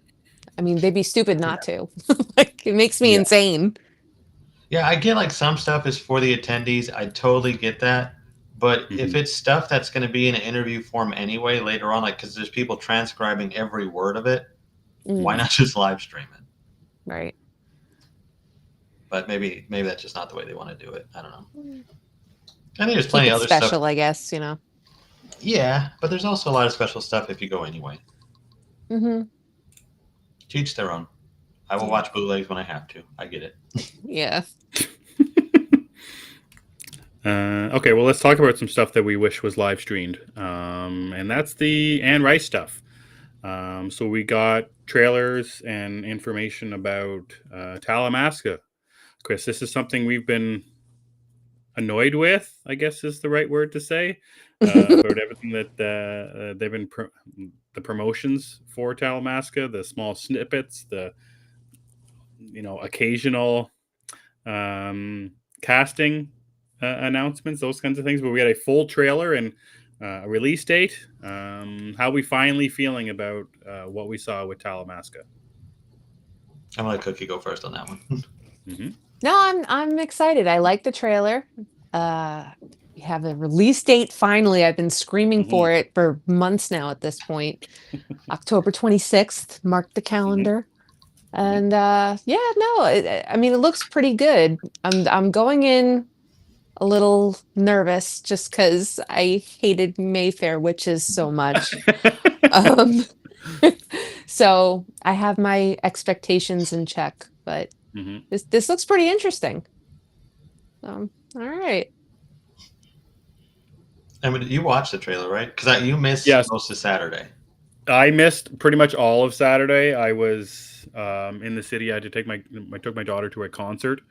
I mean, they'd be stupid not to. Like it makes me Yeah. insane. Yeah, I get like some stuff is for the attendees. I totally get that. But if it's stuff that's going to be in an interview form anyway later on, like because there's people transcribing every word of it, why not just live stream it? Right. But maybe that's just not the way they want to do it. I don't know. I think there's plenty Keep of it other special, stuff. I guess. Yeah, but there's also a lot of special stuff if you go anyway. Mm-hmm. To each their own. I will watch bootlegs when I have to. I get it. Yeah. Okay, well, let's talk about some stuff that we wish was live streamed, and that's the Anne Rice stuff. So we got trailers and information about Talamasca. Chris, this is something we've been annoyed with, I guess is the right word to say, about everything that they've been the promotions for Talamasca, the small snippets, the occasional casting announcements, those kinds of things. But we had a full trailer and a release date. How are we finally feeling about what we saw with Talamasca? I'm gonna let Cookie go first on that one. No, I'm excited. I like the trailer. We have a release date finally. I've been screaming for it for months now at this point. October 26th, mark the calendar. And I mean, it looks pretty good. I'm going in a little nervous just because I hated Mayfair witches so much. So I have my expectations in check, but this looks pretty interesting. All right. I mean, you watched the trailer, right? Because you missed most of Saturday. I missed pretty much all of Saturday. I was in the city. I had to took my daughter to a concert,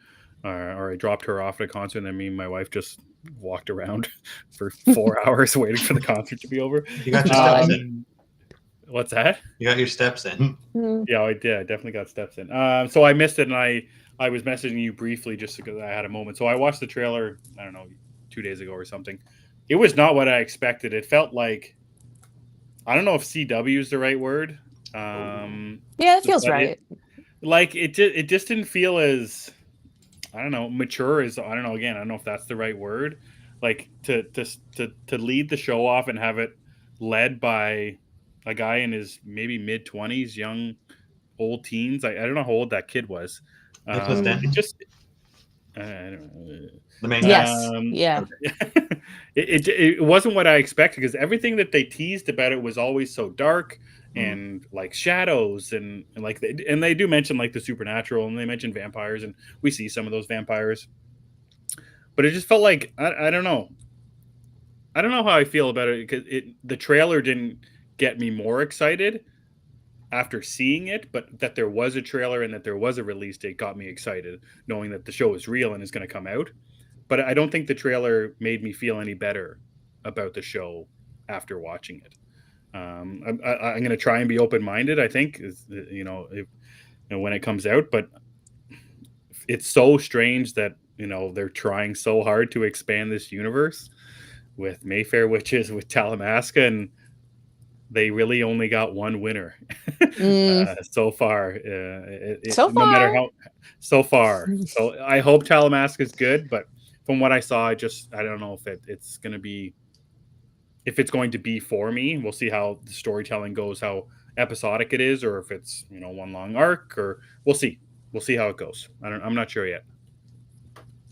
or I dropped her off at a concert, and then me and my wife just walked around for 4 hours waiting for the concert to be over. You got your steps in. What's that? You got your steps in. Yeah, I did. I definitely got steps in. So I missed it, and I was messaging you briefly just because I had a moment. So I watched the trailer, I don't know, 2 days ago or something. It was not what I expected. It felt like, I don't know if CW is the right word. Yeah, it feels right. It just didn't feel as, I don't know, mature as, I don't know. Again, I don't know if that's the right word. Like to lead the show off and have it led by a guy in his maybe mid-20s, young, old teens. I don't know how old that kid was. Nicholas Denton. I don't know. The main Yes. Yeah. It wasn't what I expected, because everything that they teased about it was always so dark and like shadows and they do mention like the supernatural, and they mention vampires, and we see some of those vampires. But it just felt like I don't know. I don't know how I feel about it, because the trailer didn't get me more excited after seeing it, but that there was a trailer and that there was a release date got me excited, knowing that the show is real and is going to come out. But I don't think the trailer made me feel any better about the show after watching it. I'm going to try and be open-minded, I think, when it comes out. But it's so strange that, they're trying so hard to expand this universe with Mayfair witches, with Talamasca, and they really only got one winner so far. No matter how, so far. So I hope Talamasca is good, but from what I saw, I don't know if it's going to be, if it's going to be for me. We'll see how the storytelling goes, how episodic it is, or if it's one long arc, or we'll see. We'll see how it goes. I'm not sure yet.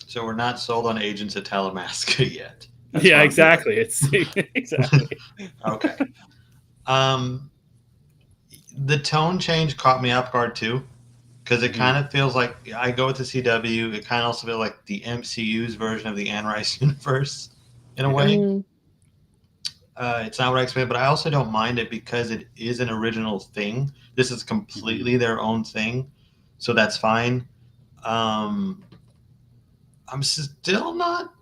So we're not sold on Agents of Talamasca yet. That's yeah, exactly. It's exactly okay. the tone change caught me off guard too, because it kind of feels like I go with the CW. It kind of also feels like the MCU's version of the Anne Rice universe in a way. Mm. It's not what I expected, but I also don't mind it because it is an original thing. This is completely their own thing, so that's fine. I'm still not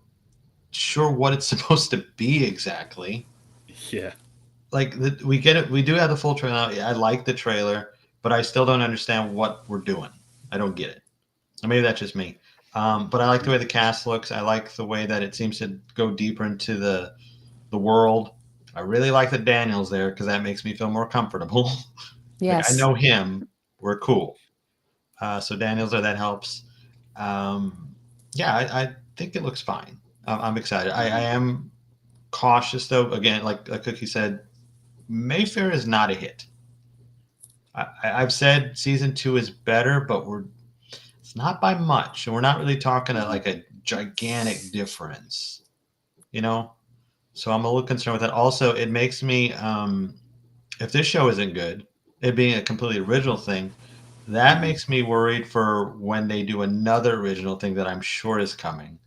sure what it's supposed to be exactly. Yeah. Like we get it. We do have the full trailer. I like the trailer, but I still don't understand what we're doing. I don't get it. Maybe that's just me. But I like the way the cast looks. I like the way that it seems to go deeper into the world. I really like that Daniel's there because that makes me feel more comfortable. Like I Yes. know him. We're cool. So Daniel's there. That helps. Yeah, I think it looks fine. I'm excited. I am cautious though. Again, like Cookie said, Mayfair is not a hit. I've said season 2 is better, but it's not by much, and we're not really talking like a gigantic difference, you know. So I'm a little concerned with that. Also, it makes me, if this show isn't good, it being a completely original thing, that makes me worried for when they do another original thing that I'm sure is coming,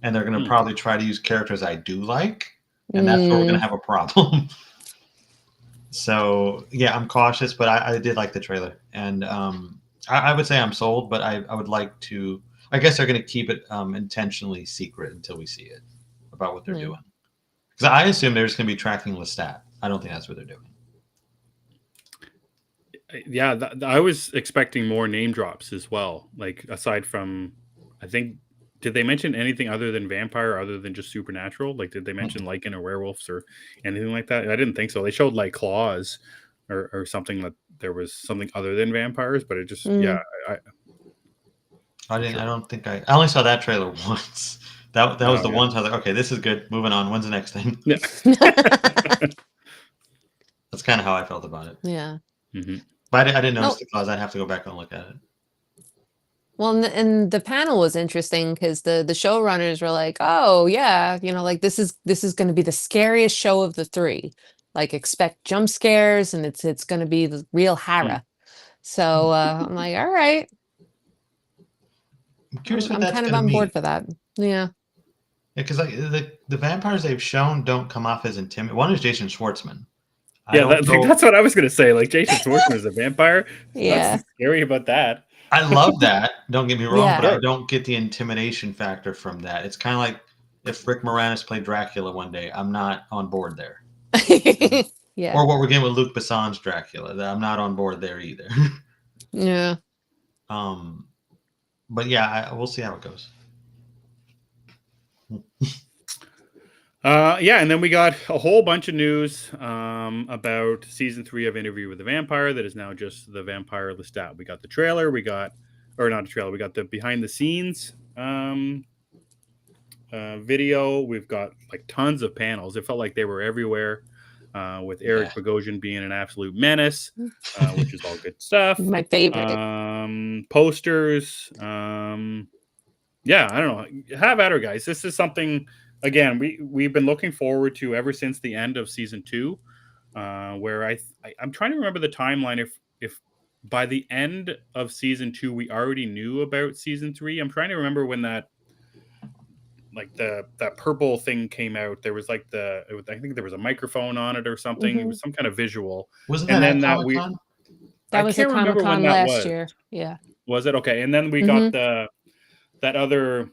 and they're going to probably try to use characters I do like, and that's where we're going to have a problem. So yeah, I'm cautious, but I did like the trailer, and I would say I'm sold, but I would like to. I guess they're going to keep it intentionally secret until we see it about what they're doing. Because I assume they're just going to be tracking Lestat. I don't think that's what they're doing. Yeah, I was expecting more name drops as well. Like aside from, I think, did they mention anything other than vampire, other than just supernatural? Like, did they mention lichen or werewolves or anything like that? I didn't think so. They showed like claws or something, that there was something other than vampires, but it just yeah. I didn't. Sure. I don't think I only saw that trailer once. That was the one time I was like, okay, this is good. Moving on. When's the next thing? Yeah. That's kind of how I felt about it. Yeah. Mm-hmm. But I didn't notice the clause. I'd have to go back and look at it. Well, and the panel was interesting because the showrunners were like, "Oh yeah, like this is going to be the scariest show of the 3. Like expect jump scares, and it's going to be the real horror." So I'm like, "All right." I'm curious what I'm that's kind of going to on mean. board for that. Yeah. Yeah, because like the vampires they've shown don't come off as intimidating. One is Jason Schwartzman. Yeah, that's what I was going to say. Like Jason Schwartzman is a vampire. Yeah. What's scary about that? I love that. Don't get me wrong, Yeah. but I don't get the intimidation factor from that. It's kind of like if Rick Moranis played Dracula one day. I'm not on board there. Yeah. Or what we're getting with Luc Besson's Dracula. I'm not on board there either. Yeah. But yeah, we'll see how it goes. Yeah, and then we got a whole bunch of news about season 3 of Interview with the Vampire that is now just the Vampire Lestat. We got the trailer, we got the behind the scenes video. We've got like tons of panels. It felt like they were everywhere, with Eric Bogosian being an absolute menace, which is all good stuff. My favorite. Posters. Yeah, I don't know. Have at her, guys. This is something. Again, we've been looking forward to ever since the end of season 2, where I'm trying to remember the timeline. If by the end of season 2 we already knew about season 3. I'm trying to remember when that purple thing came out. There was I think there was a microphone on it or something. Mm-hmm. It was some kind of visual. Wasn't that at Comic-Con? That was at Comic-Con last year. Yeah. Was it? Okay. And then we got that other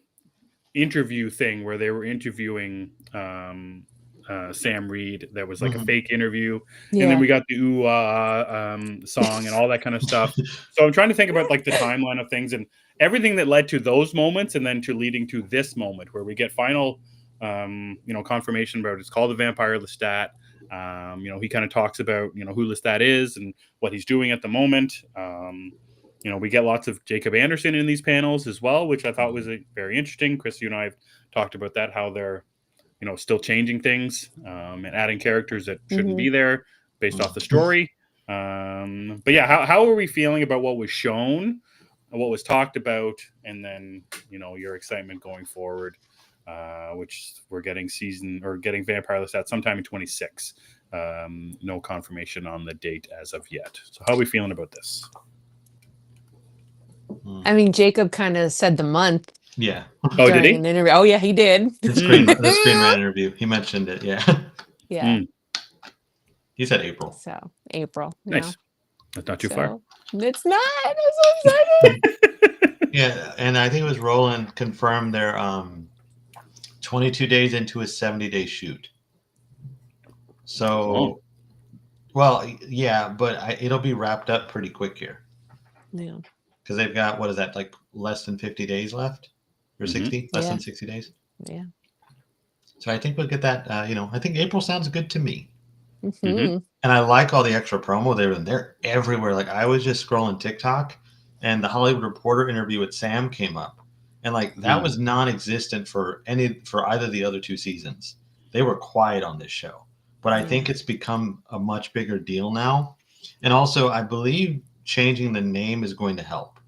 interview thing where they were interviewing Sam Reed. That was like a fake interview. And then we got the song and all that kind of stuff. So I'm trying to think about like the timeline of things and everything that led to those moments and then to leading to this moment where we get final confirmation about it's called the Vampire Lestat. He kind of talks about who Lestat is and what he's doing at the moment. We get lots of Jacob Anderson in these panels as well, which I thought was very interesting. Chris, you and I have talked about that, how they're, still changing things and adding characters that shouldn't be there based off the story. But yeah, how are we feeling about what was shown, what was talked about, and then, your excitement going forward, which we're getting Vampire Lestat sometime in 2026. No confirmation on the date as of yet. So how are we feeling about this? I mean, Jacob kind of said the month. Yeah. Oh, did he? An interview. Oh, yeah, he did. The screenwriter interview. He mentioned it. Yeah. Yeah. He said April. So April. Nice. That's not too far. It's not. I'm so excited. Yeah, and I think it was Roland confirmed they're 22 days into a 70-day shoot. So, well, yeah, but it'll be wrapped up pretty quick here. Yeah. Because they've got, what is that, like less than 50 days left? Or 60? Less than 60 days? Yeah. So I think we'll get that, I think April sounds good to me. Mm-hmm. And I like all the extra promo they're everywhere. Like I was just scrolling TikTok and the Hollywood Reporter interview with Sam came up. And like that was non-existent for either of the other two seasons. They were quiet on this show. But I think it's become a much bigger deal now. And also I believe changing the name is going to help.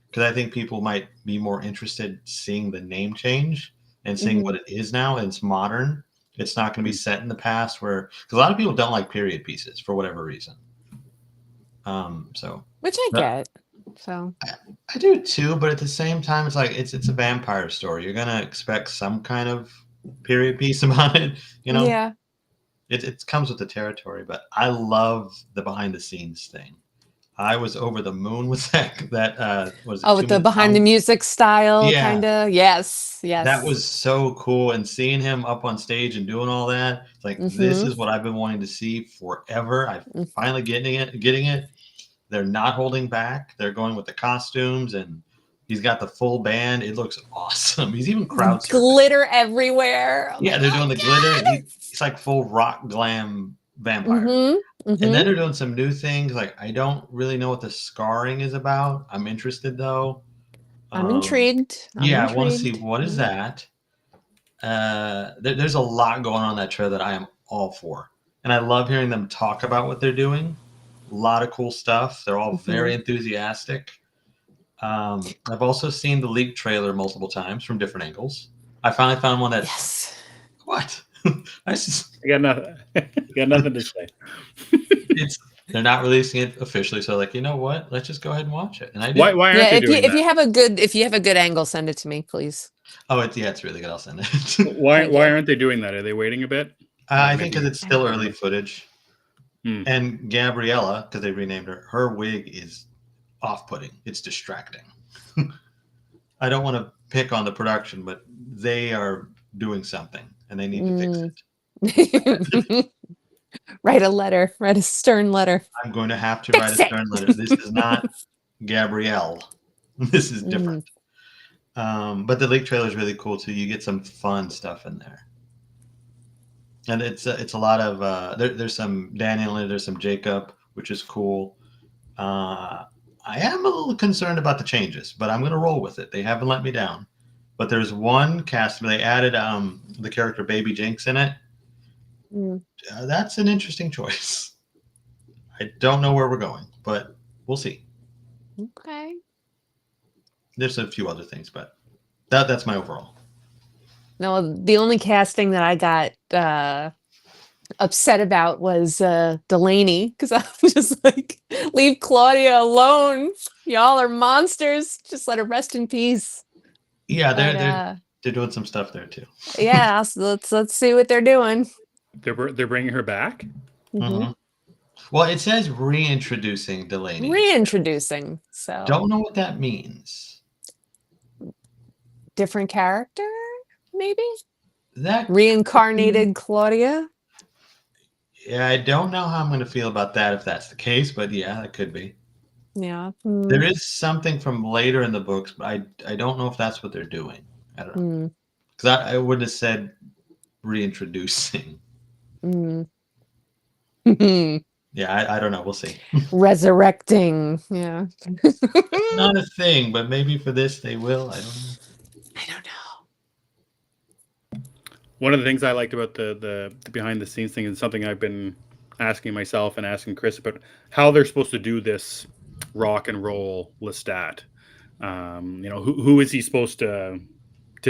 Because I think people might be more interested seeing the name change and seeing what it is now, and it's modern. It's not going to be set in the past because a lot of people don't like period pieces for whatever reason. Which I get. So I do too, but at the same time, it's like it's a vampire story. You're gonna expect some kind of period piece about it, Yeah. It comes with the territory. But I love the behind the scenes thing. I was over the moon with that was it with the behind the music style, kind of. Yes. That was so cool. And seeing him up on stage and doing all that, it's like this is what I've been wanting to see forever. I'm finally getting it. They're not holding back. They're going with the costumes, and he's got the full band. It looks awesome. He's even crowd surfing. Glitter everywhere. Yeah, they're doing the glitter. And he's like full rock glam vampire. And then they're doing some new things. Like I don't really know what the scarring is about. I'm interested though. I'm intrigued. I want to see what is that. There's a lot going on in that trailer that I am all for, and I love hearing them talk about what they're doing. A lot of cool stuff. They're all very enthusiastic. I've also seen the leaked trailer multiple times from different angles. I finally found one that's what. I got nothing. Got nothing to say. They're not releasing it officially, so like, you know what? Let's just go ahead and watch it. And I did. Why aren't they doing that? If you have a good angle, send it to me, please. Oh, it's really good. I'll send it. Why aren't they doing that? Are they waiting a bit? I think because it's still early footage. And Gabriella, because they renamed her wig is off-putting. It's distracting. I don't want to pick on the production, but they are doing something, and they need to fix it. Write a stern letter. I'm going to have to write a stern letter. This is not Gabrielle. This is different. But the leak trailer is really cool too. You get some fun stuff in there, and it's a lot of there's some Daniel in it, there's some Jacob, which is cool. I am a little concerned about the changes, but I'm going to roll with it. They haven't let me down. But there's one cast where they added the character Baby Jinx in it. That's an interesting choice. I don't know where we're going, but we'll see. Okay. There's a few other things, but that's my overall. No, the only casting that I got upset about was Delaney, because I was just like, leave Claudia alone. Y'all are monsters. Just let her rest in peace. Yeah, they're doing some stuff there too. Yeah, so let's see what they're doing. They're bringing her back. Well, it says reintroducing Delaney. Reintroducing. So don't know what that means. Different character, maybe. That reincarnated Claudia. Yeah, I don't know how I'm going to feel about that if that's the case, but yeah, that could be. Yeah. There is something from later in the books, but I don't know if that's what they're doing. I don't know. Because I would have said reintroducing. Yeah, I don't know. We'll see. Resurrecting. Yeah. Not a thing, but maybe for this they will. I don't know. I don't know. One of the things I liked about the behind the scenes thing is something I've been asking myself and asking Chris about how they're supposed to do this rock and roll Lestat. Who is he supposed to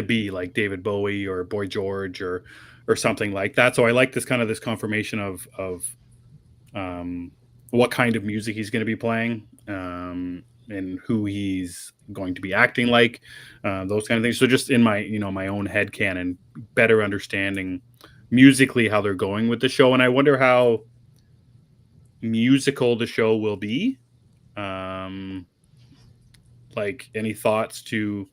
be, like David Bowie or Boy George or or something like that. So I like this confirmation of what kind of music he's going to be playing, and who he's going to be acting like, those kind of things. So just in my my own head canon, better understanding musically how they're going with the show, and I wonder how musical the show will be. Like, any thoughts to,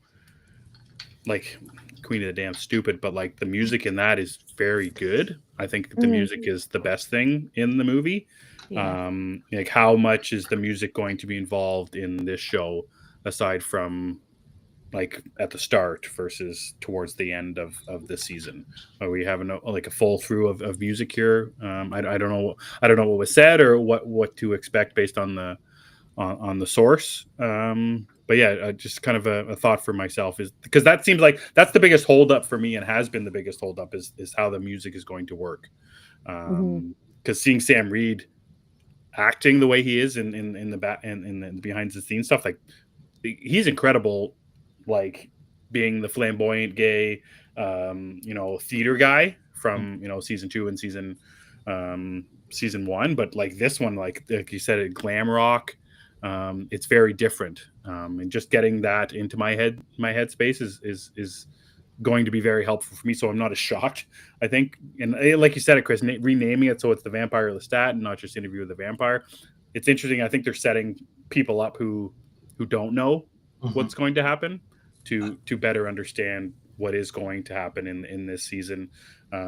like, Queen of the Damn Stupid, but like the music in that is very good. I think the music is the best thing in the movie. Yeah. Like, how much is the music going to be involved in this show, aside from like at the start versus towards the end of the season? Are we having a full through of music here? I don't know. I don't know what was said or what to expect based on the source. But yeah, just kind of a thought for myself, is because that seems like that's the biggest holdup for me, and has been the biggest holdup, is how the music is going to work. Because seeing Sam Reed acting the way he is in the behind the scenes stuff, like, he's incredible. Like, being the flamboyant gay, theater guy from season 2 and season 1, but like this one, like you said, it glam rock. It's very different, and just getting that into my headspace is going to be very helpful for me. So I'm not as shocked, I think. And like you said, Chris, renaming it so it's the Vampire Lestat and not just Interview with the Vampire. It's interesting. I think they're setting people up who don't know what's going to happen to better understand what is going to happen in this season,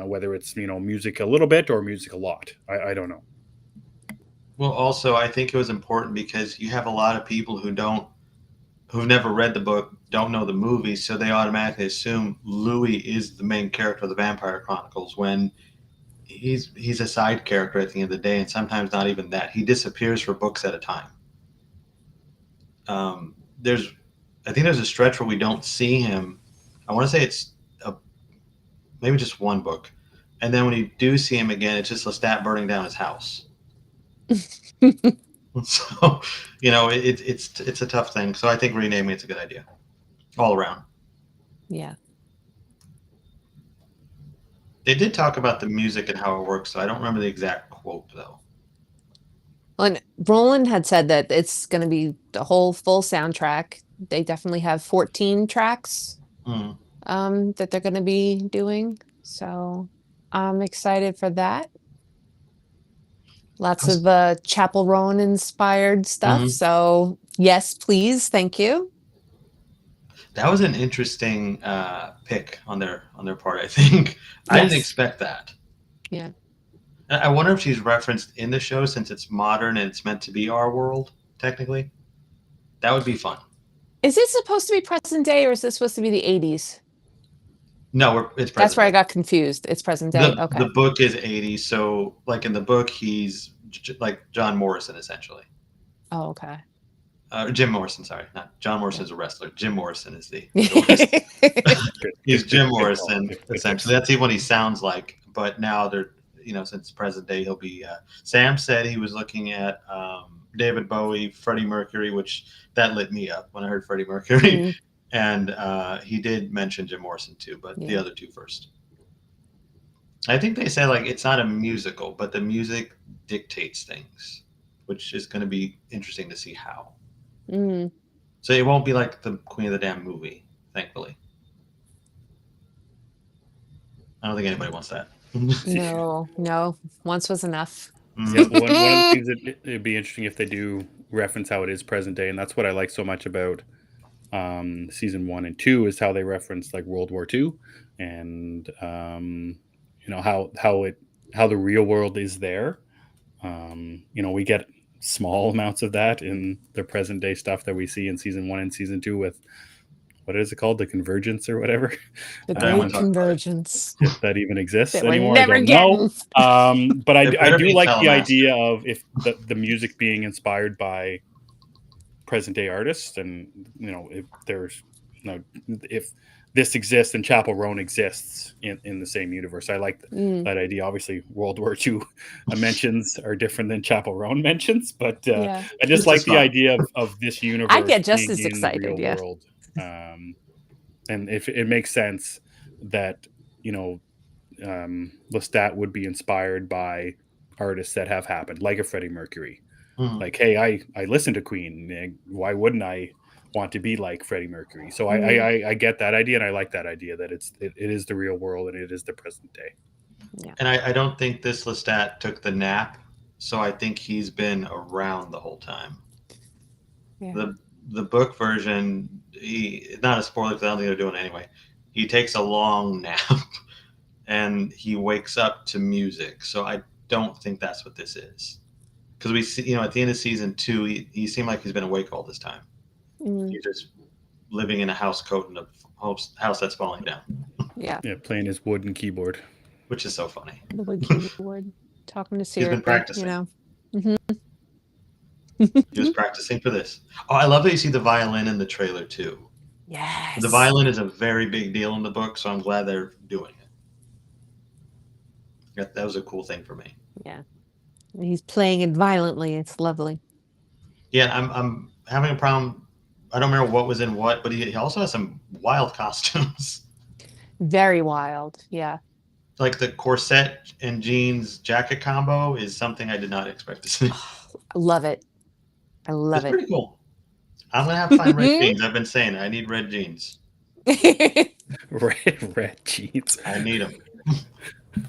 whether it's music a little bit or music a lot. I don't know. Well, also, I think it was important because you have a lot of people who've never read the book, don't know the movie, so they automatically assume Louis is the main character of the Vampire Chronicles, when he's a side character at the end of the day, and sometimes not even that. He disappears for books at a time. I think there's a stretch where we don't see him. I want to say it's maybe just one book, and then when you do see him again, it's just Lestat burning down his house. So, it's a tough thing. So I think renaming it's a good idea all around. Yeah. They did talk about the music and how it works, so I don't remember the exact quote though. Well, and Roland had said that it's going to be the whole full soundtrack. They definitely have 14 tracks that they're going to be doing. So I'm excited for that. Lots of Chapel Roan inspired stuff. So yes, please. Thank you. That was an interesting pick on their part, I think. I didn't expect that. Yeah. I wonder if she's referenced in the show, since it's modern and it's meant to be our world, technically. That would be fun. Is it supposed to be present day, or is this supposed to be the 80s? No, it's present. That's where I got confused. It's present day. Okay. The book is 80s, so like in the book, he's like John Morrison, essentially. Oh, okay. Jim Morrison, sorry. Not John Morrison is a wrestler. Jim Morrison is the he's Jim Morrison, essentially. That's even what he sounds like. But now they're, since present day, he'll be Sam said he was looking at David Bowie, Freddie Mercury, which that lit me up when I heard Freddie Mercury. And he did mention Jim Morrison too, but the other two first. I think they said like it's not a musical, but the music dictates things, which is going to be interesting to see how. So it won't be like the Queen of the Damn movie, thankfully. I don't think anybody wants that. No. Once was enough. Yeah, one of the things that it'd be interesting if they do reference how it is present day, and that's what I like so much about season 1 and 2 is how they reference like World War II, and how the real world is there. We get small amounts of that in the present day stuff that we see in season 1 and season 2 with, what is it called, the convergence or whatever, the great convergence, if that even exists that anymore. Never I don't know. But I do like the idea of if the music being inspired by present day artists, and if there's if this exists and Chapel Roan exists in the same universe. I like that idea. Obviously, World War II mentions are different than Chapel Roan mentions, but I just like the idea of this universe. I get just as excited, world. And if it makes sense that Lestat would be inspired by artists that have happened, like a Freddie Mercury. Mhm. Like, hey, I listen to Queen. Why wouldn't I want to be like Freddie Mercury? So I get that idea, and I like that idea that it is the real world and it is the present day. Yeah. And I don't think this Lestat took the nap, so I think he's been around the whole time. Yeah. The book version, not a spoiler because I don't think they're doing it anyway. He takes a long nap, and he wakes up to music. So I don't think that's what this is. Because we see, at the end of season 2, he seemed like he's been awake all this time. He's just living in a house coat in a house that's falling down. Yeah. Yeah, playing his wooden keyboard, which is so funny. The wood keyboard, talking to Siri. He's been practicing. Mhm. He was practicing for this. Oh, I love that you see the violin in the trailer too. Yes. The violin is a very big deal in the book, so I'm glad they're doing it. That was a cool thing for me. Yeah. He's playing it violently. It's lovely. Yeah, I'm having a problem. I don't remember what was in what, but he also has some wild costumes. Very wild. Yeah. Like the corset and jeans jacket combo is something I did not expect to see. I love it. I love It's pretty cool. I'm gonna have to find red jeans. I've been saying I need red jeans. red jeans. I need them.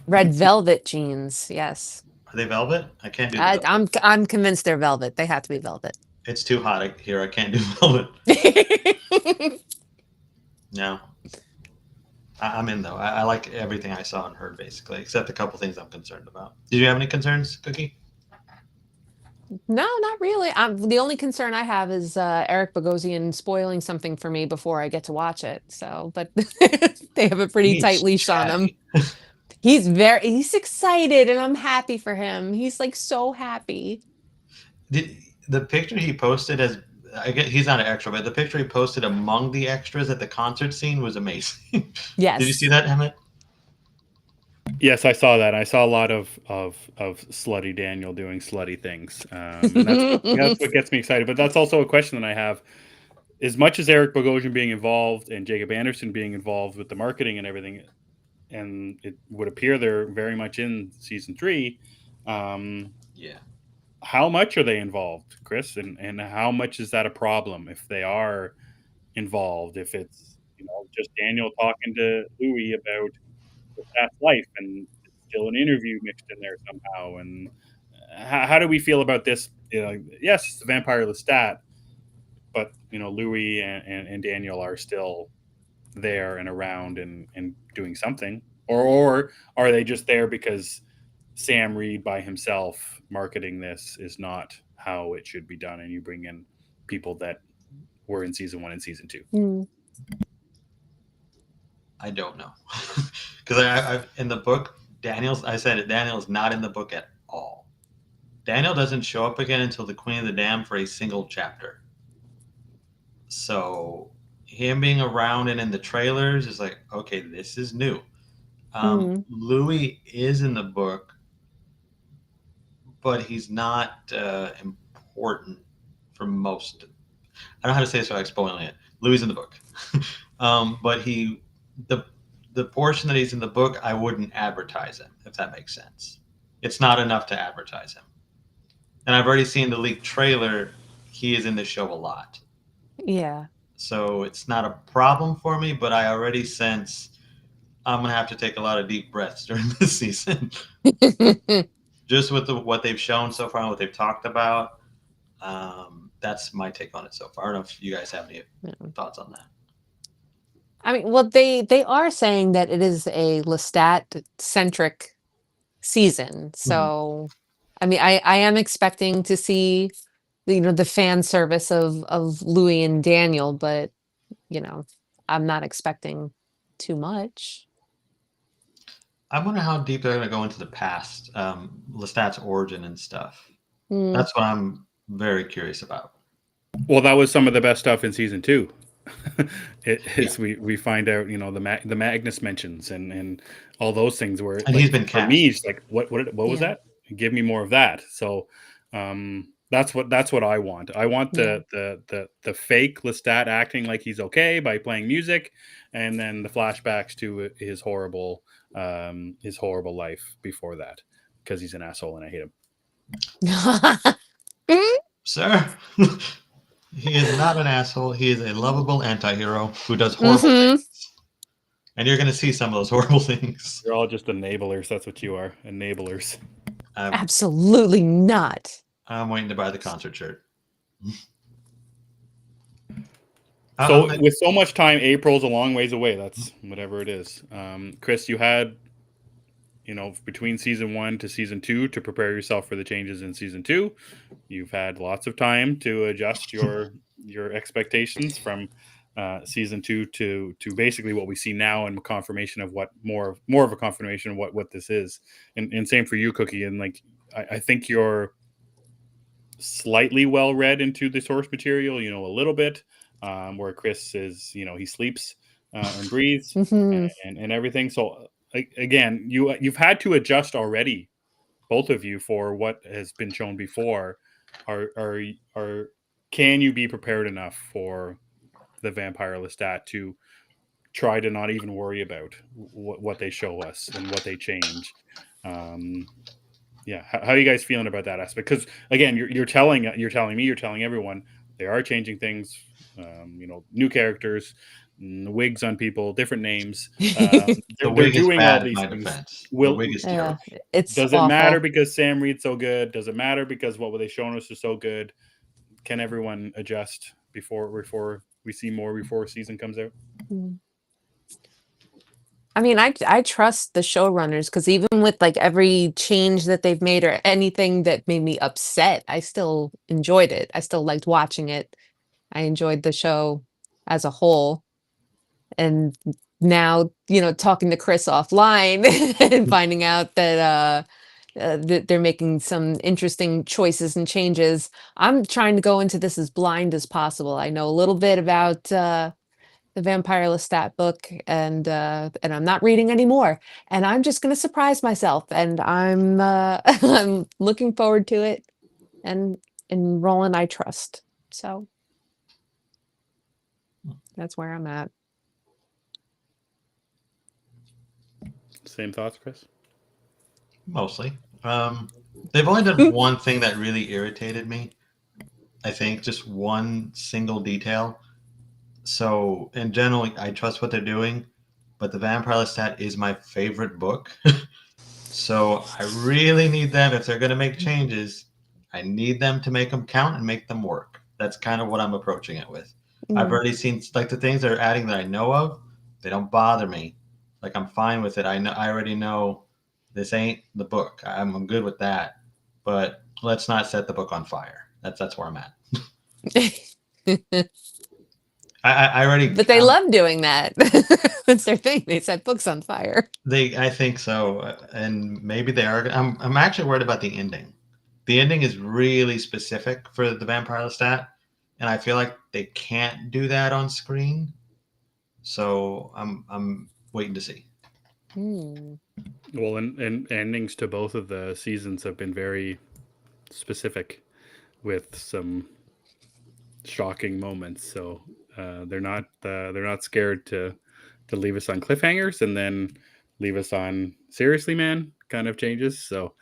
Red velvet jeans. Yes. Are they velvet? I can't do that. I'm convinced they're velvet. They have to be velvet. It's too hot here. I can't do velvet. No. I'm in though. I like everything I saw and heard basically, except a couple things I'm concerned about. Did you have any concerns, Cookie? No, not really. The only concern I have is Eric Bogosian spoiling something for me before I get to watch it. So, but they have a pretty tight leash on him. He's excited, and I'm happy for him. He's like so happy. The picture he posted I guess he's not an extra, but the picture he posted among the extras at the concert scene was amazing. Yes. Did you see that, Emmet? Yes, I saw that. I saw a lot of slutty Daniel doing slutty things. That's what gets me excited. But that's also a question that I have. As much as Eric Bogosian being involved and Jacob Anderson being involved with the marketing and everything, and it would appear they're very much in season 3. Yeah. How much are they involved, Chris? And how much is that a problem if they are involved? If it's just Daniel talking to Louis about his past life and still an interview mixed in there somehow. And how do we feel about this? Yes, it's the vampire Lestat, but Louis and Daniel are still there and around and doing something, or are they just there because Sam Reed by himself marketing this is not how it should be done, and you bring in people that were in season 1 and season 2? I don't know, because I in the book Daniel's not in the book at all. Daniel doesn't show up again until the Queen of the Dam for a single chapter. So him being around and in the trailers is like, okay, this is new. Louis is in the book, but he's not important for most. I don't know how to say this without spoiling it. Louis in the book, but the portion that he's in the book, I wouldn't advertise him, if that makes sense. It's not enough to advertise him. And I've already seen the leaked trailer. He is in the show a lot. Yeah. So it's not a problem for me, but I already sense I'm going to have to take a lot of deep breaths during this season. Just with what they've shown so far and what they've talked about. That's my take on it so far. I don't know if you guys have any thoughts on that. I mean, well, they are saying that it is a Lestat-centric season. So, I mean, I am expecting to see the fan service of Louis and Daniel, but I'm not expecting too much. I wonder how deep they're going to go into the past, Lestat's origin and stuff. That's what I'm very curious about. Well, that was some of the best stuff in season 2. We find out the Magnus mentions and all those things were, and he's been cast. For me, it's like what was that? Give me more of that. So That's what I want. I want the fake Lestat acting like he's okay by playing music, and then the flashbacks to his horrible life before that, because he's an asshole and I hate him. Sir, he is not an asshole. He is a lovable anti-hero who does horrible things. And you're going to see some of those horrible things. You're all just enablers. That's what you are. Enablers. Absolutely not. I'm waiting to buy the concert shirt. So with so much time, April's a long ways away. That's whatever it is. Chris, you had, between season 1 to season 2 to prepare yourself for the changes in season 2. You've had lots of time to adjust your expectations from season 2 to basically what we see now, and confirmation of what more of a confirmation of what this is. And same for you, Cookie. And like, I think you're slightly well read into the source material, a little bit, where Chris is, he sleeps and breathes and everything. So again, you've had to adjust already, both of you, for what has been shown before. Can you be prepared enough for the vampire Lestat to try to not even worry about what they show us and what they change? How are you guys feeling about that aspect? Because again, you're telling me, you're telling everyone they are changing things. New characters, wigs on people, different names. They're doing all these things. Does it matter because Sam Reed's so good? Does it matter because what were they showing us is so good? Can everyone adjust before we see more before season comes out? I mean, I trust the showrunners, because even with like every change that they've made or anything that made me upset, I still enjoyed it. I still liked watching it. I enjoyed the show as a whole. And now, talking to Chris offline and finding out that that they're making some interesting choices and changes, I'm trying to go into this as blind as possible. I know a little bit about the Vampire Lestat book, and I'm not reading anymore, and I'm just going to surprise myself, and I'm I'm looking forward to it, and in Roland I trust. So that's where I'm at. Same thoughts, Chris? Mostly. They've only done one thing that really irritated me. I think just one single detail. So in general, I trust what they're doing, but the Vampire Lestat is my favorite book. So I really need them, if they're going to make changes, I need them to make them count and make them work. That's kind of what I'm approaching it with. I've already seen, like, the things they're adding that I know of, they don't bother me. Like, I'm fine with it. I already know this ain't the book. I'm good with that. But let's not set the book on fire. That's where I'm at. I already. But they love doing that. That's their thing. They set books on fire. I think so, and maybe they are. I'm actually worried about the ending. The ending is really specific for the Vampire Lestat, and I feel like they can't do that on screen. So I'm waiting to see. Well, and endings to both of the seasons have been very specific, with some shocking moments. So they're not scared to leave us on cliffhangers and then leave us on seriously, man, kind of changes. So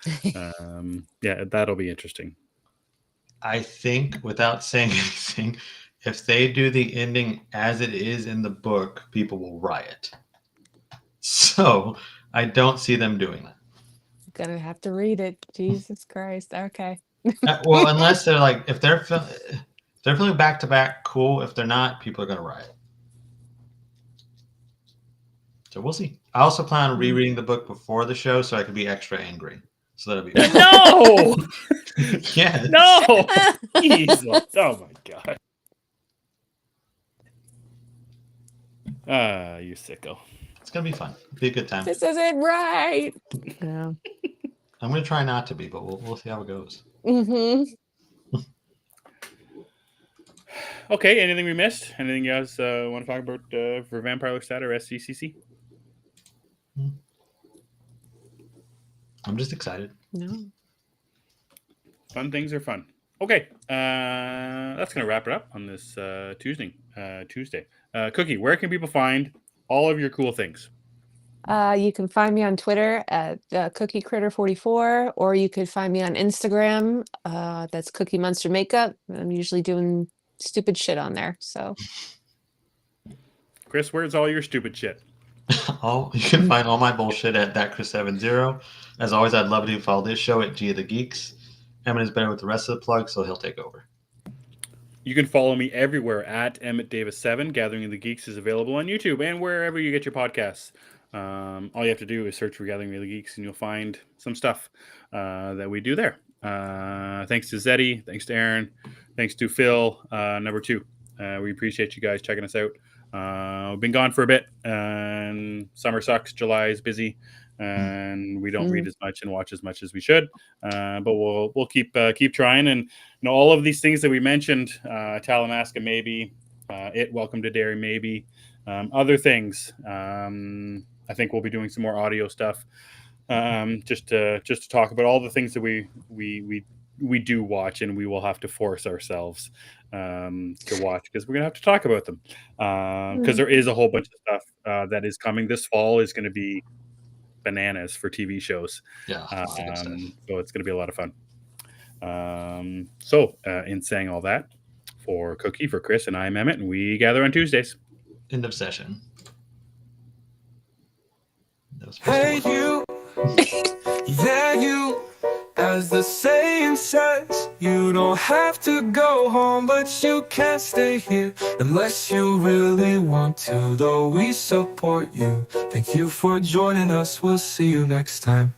that'll be interesting. I think, without saying anything, if they do the ending as it is in the book, people will riot. So I don't see them doing that. Gonna have to read it. Jesus Christ. Okay. Well, unless they're like, if they're filming back to back, cool. If they're not, people are gonna riot. So we'll see. I also plan on rereading the book before the show, so I can be extra angry. So that'll be no. Yeah. No. Jeez. Oh my god. You sicko. It's gonna be fun. It'll be a good time. This isn't right. Yeah. I'm gonna try not to be, but we'll see how it goes. Okay. Anything we missed? Anything you guys want to talk about for Vampire Lestat or SCCC? I'm just excited. No. Fun things are fun. Okay, that's gonna wrap it up on this Tuesday. Cookie, where can people find all of your cool things? You can find me on Twitter at Cookie Critter 44, or you could find me on Instagram. That's Cookie Munster Makeup. I'm usually doing stupid shit on there. So, Chris, where's all your stupid shit? You can find all my bullshit at thatchris70. As always, I'd love it if you follow this show at G of the Geeks. Emmett is better with the rest of the plugs, so he'll take over. You can follow me everywhere at Emmet Davis 7. Gathering of the Geeks is available on YouTube and wherever you get your podcasts. All you have to do is search for Gathering of the Geeks, and you'll find some stuff that we do there. Thanks to Zeddy, thanks to Aaron, thanks to Phil, number 2. We appreciate you guys checking us out. We've been gone for a bit, and summer sucks. July is busy, and we don't read as much and watch as much as we should. But we'll keep trying. And all of these things that we mentioned, Talamasca maybe, Welcome to Derry maybe, other things. I think we'll be doing some more audio stuff, just to talk about all the things that we do watch, and we will have to force ourselves to watch, because we're gonna have to talk about them, because there is a whole bunch of stuff that is coming. This fall is going to be bananas for TV shows. Yeah, so it's going to be a lot of fun. So in saying all that, for Cookie, for Chris, and I'm Emmet, and we gather on Tuesdays. End of session. Hey you, yeah you, as the saying says, you don't have to go home, but you can't stay here unless you really want to, though we support you. Thank you for joining us, we'll see you next time.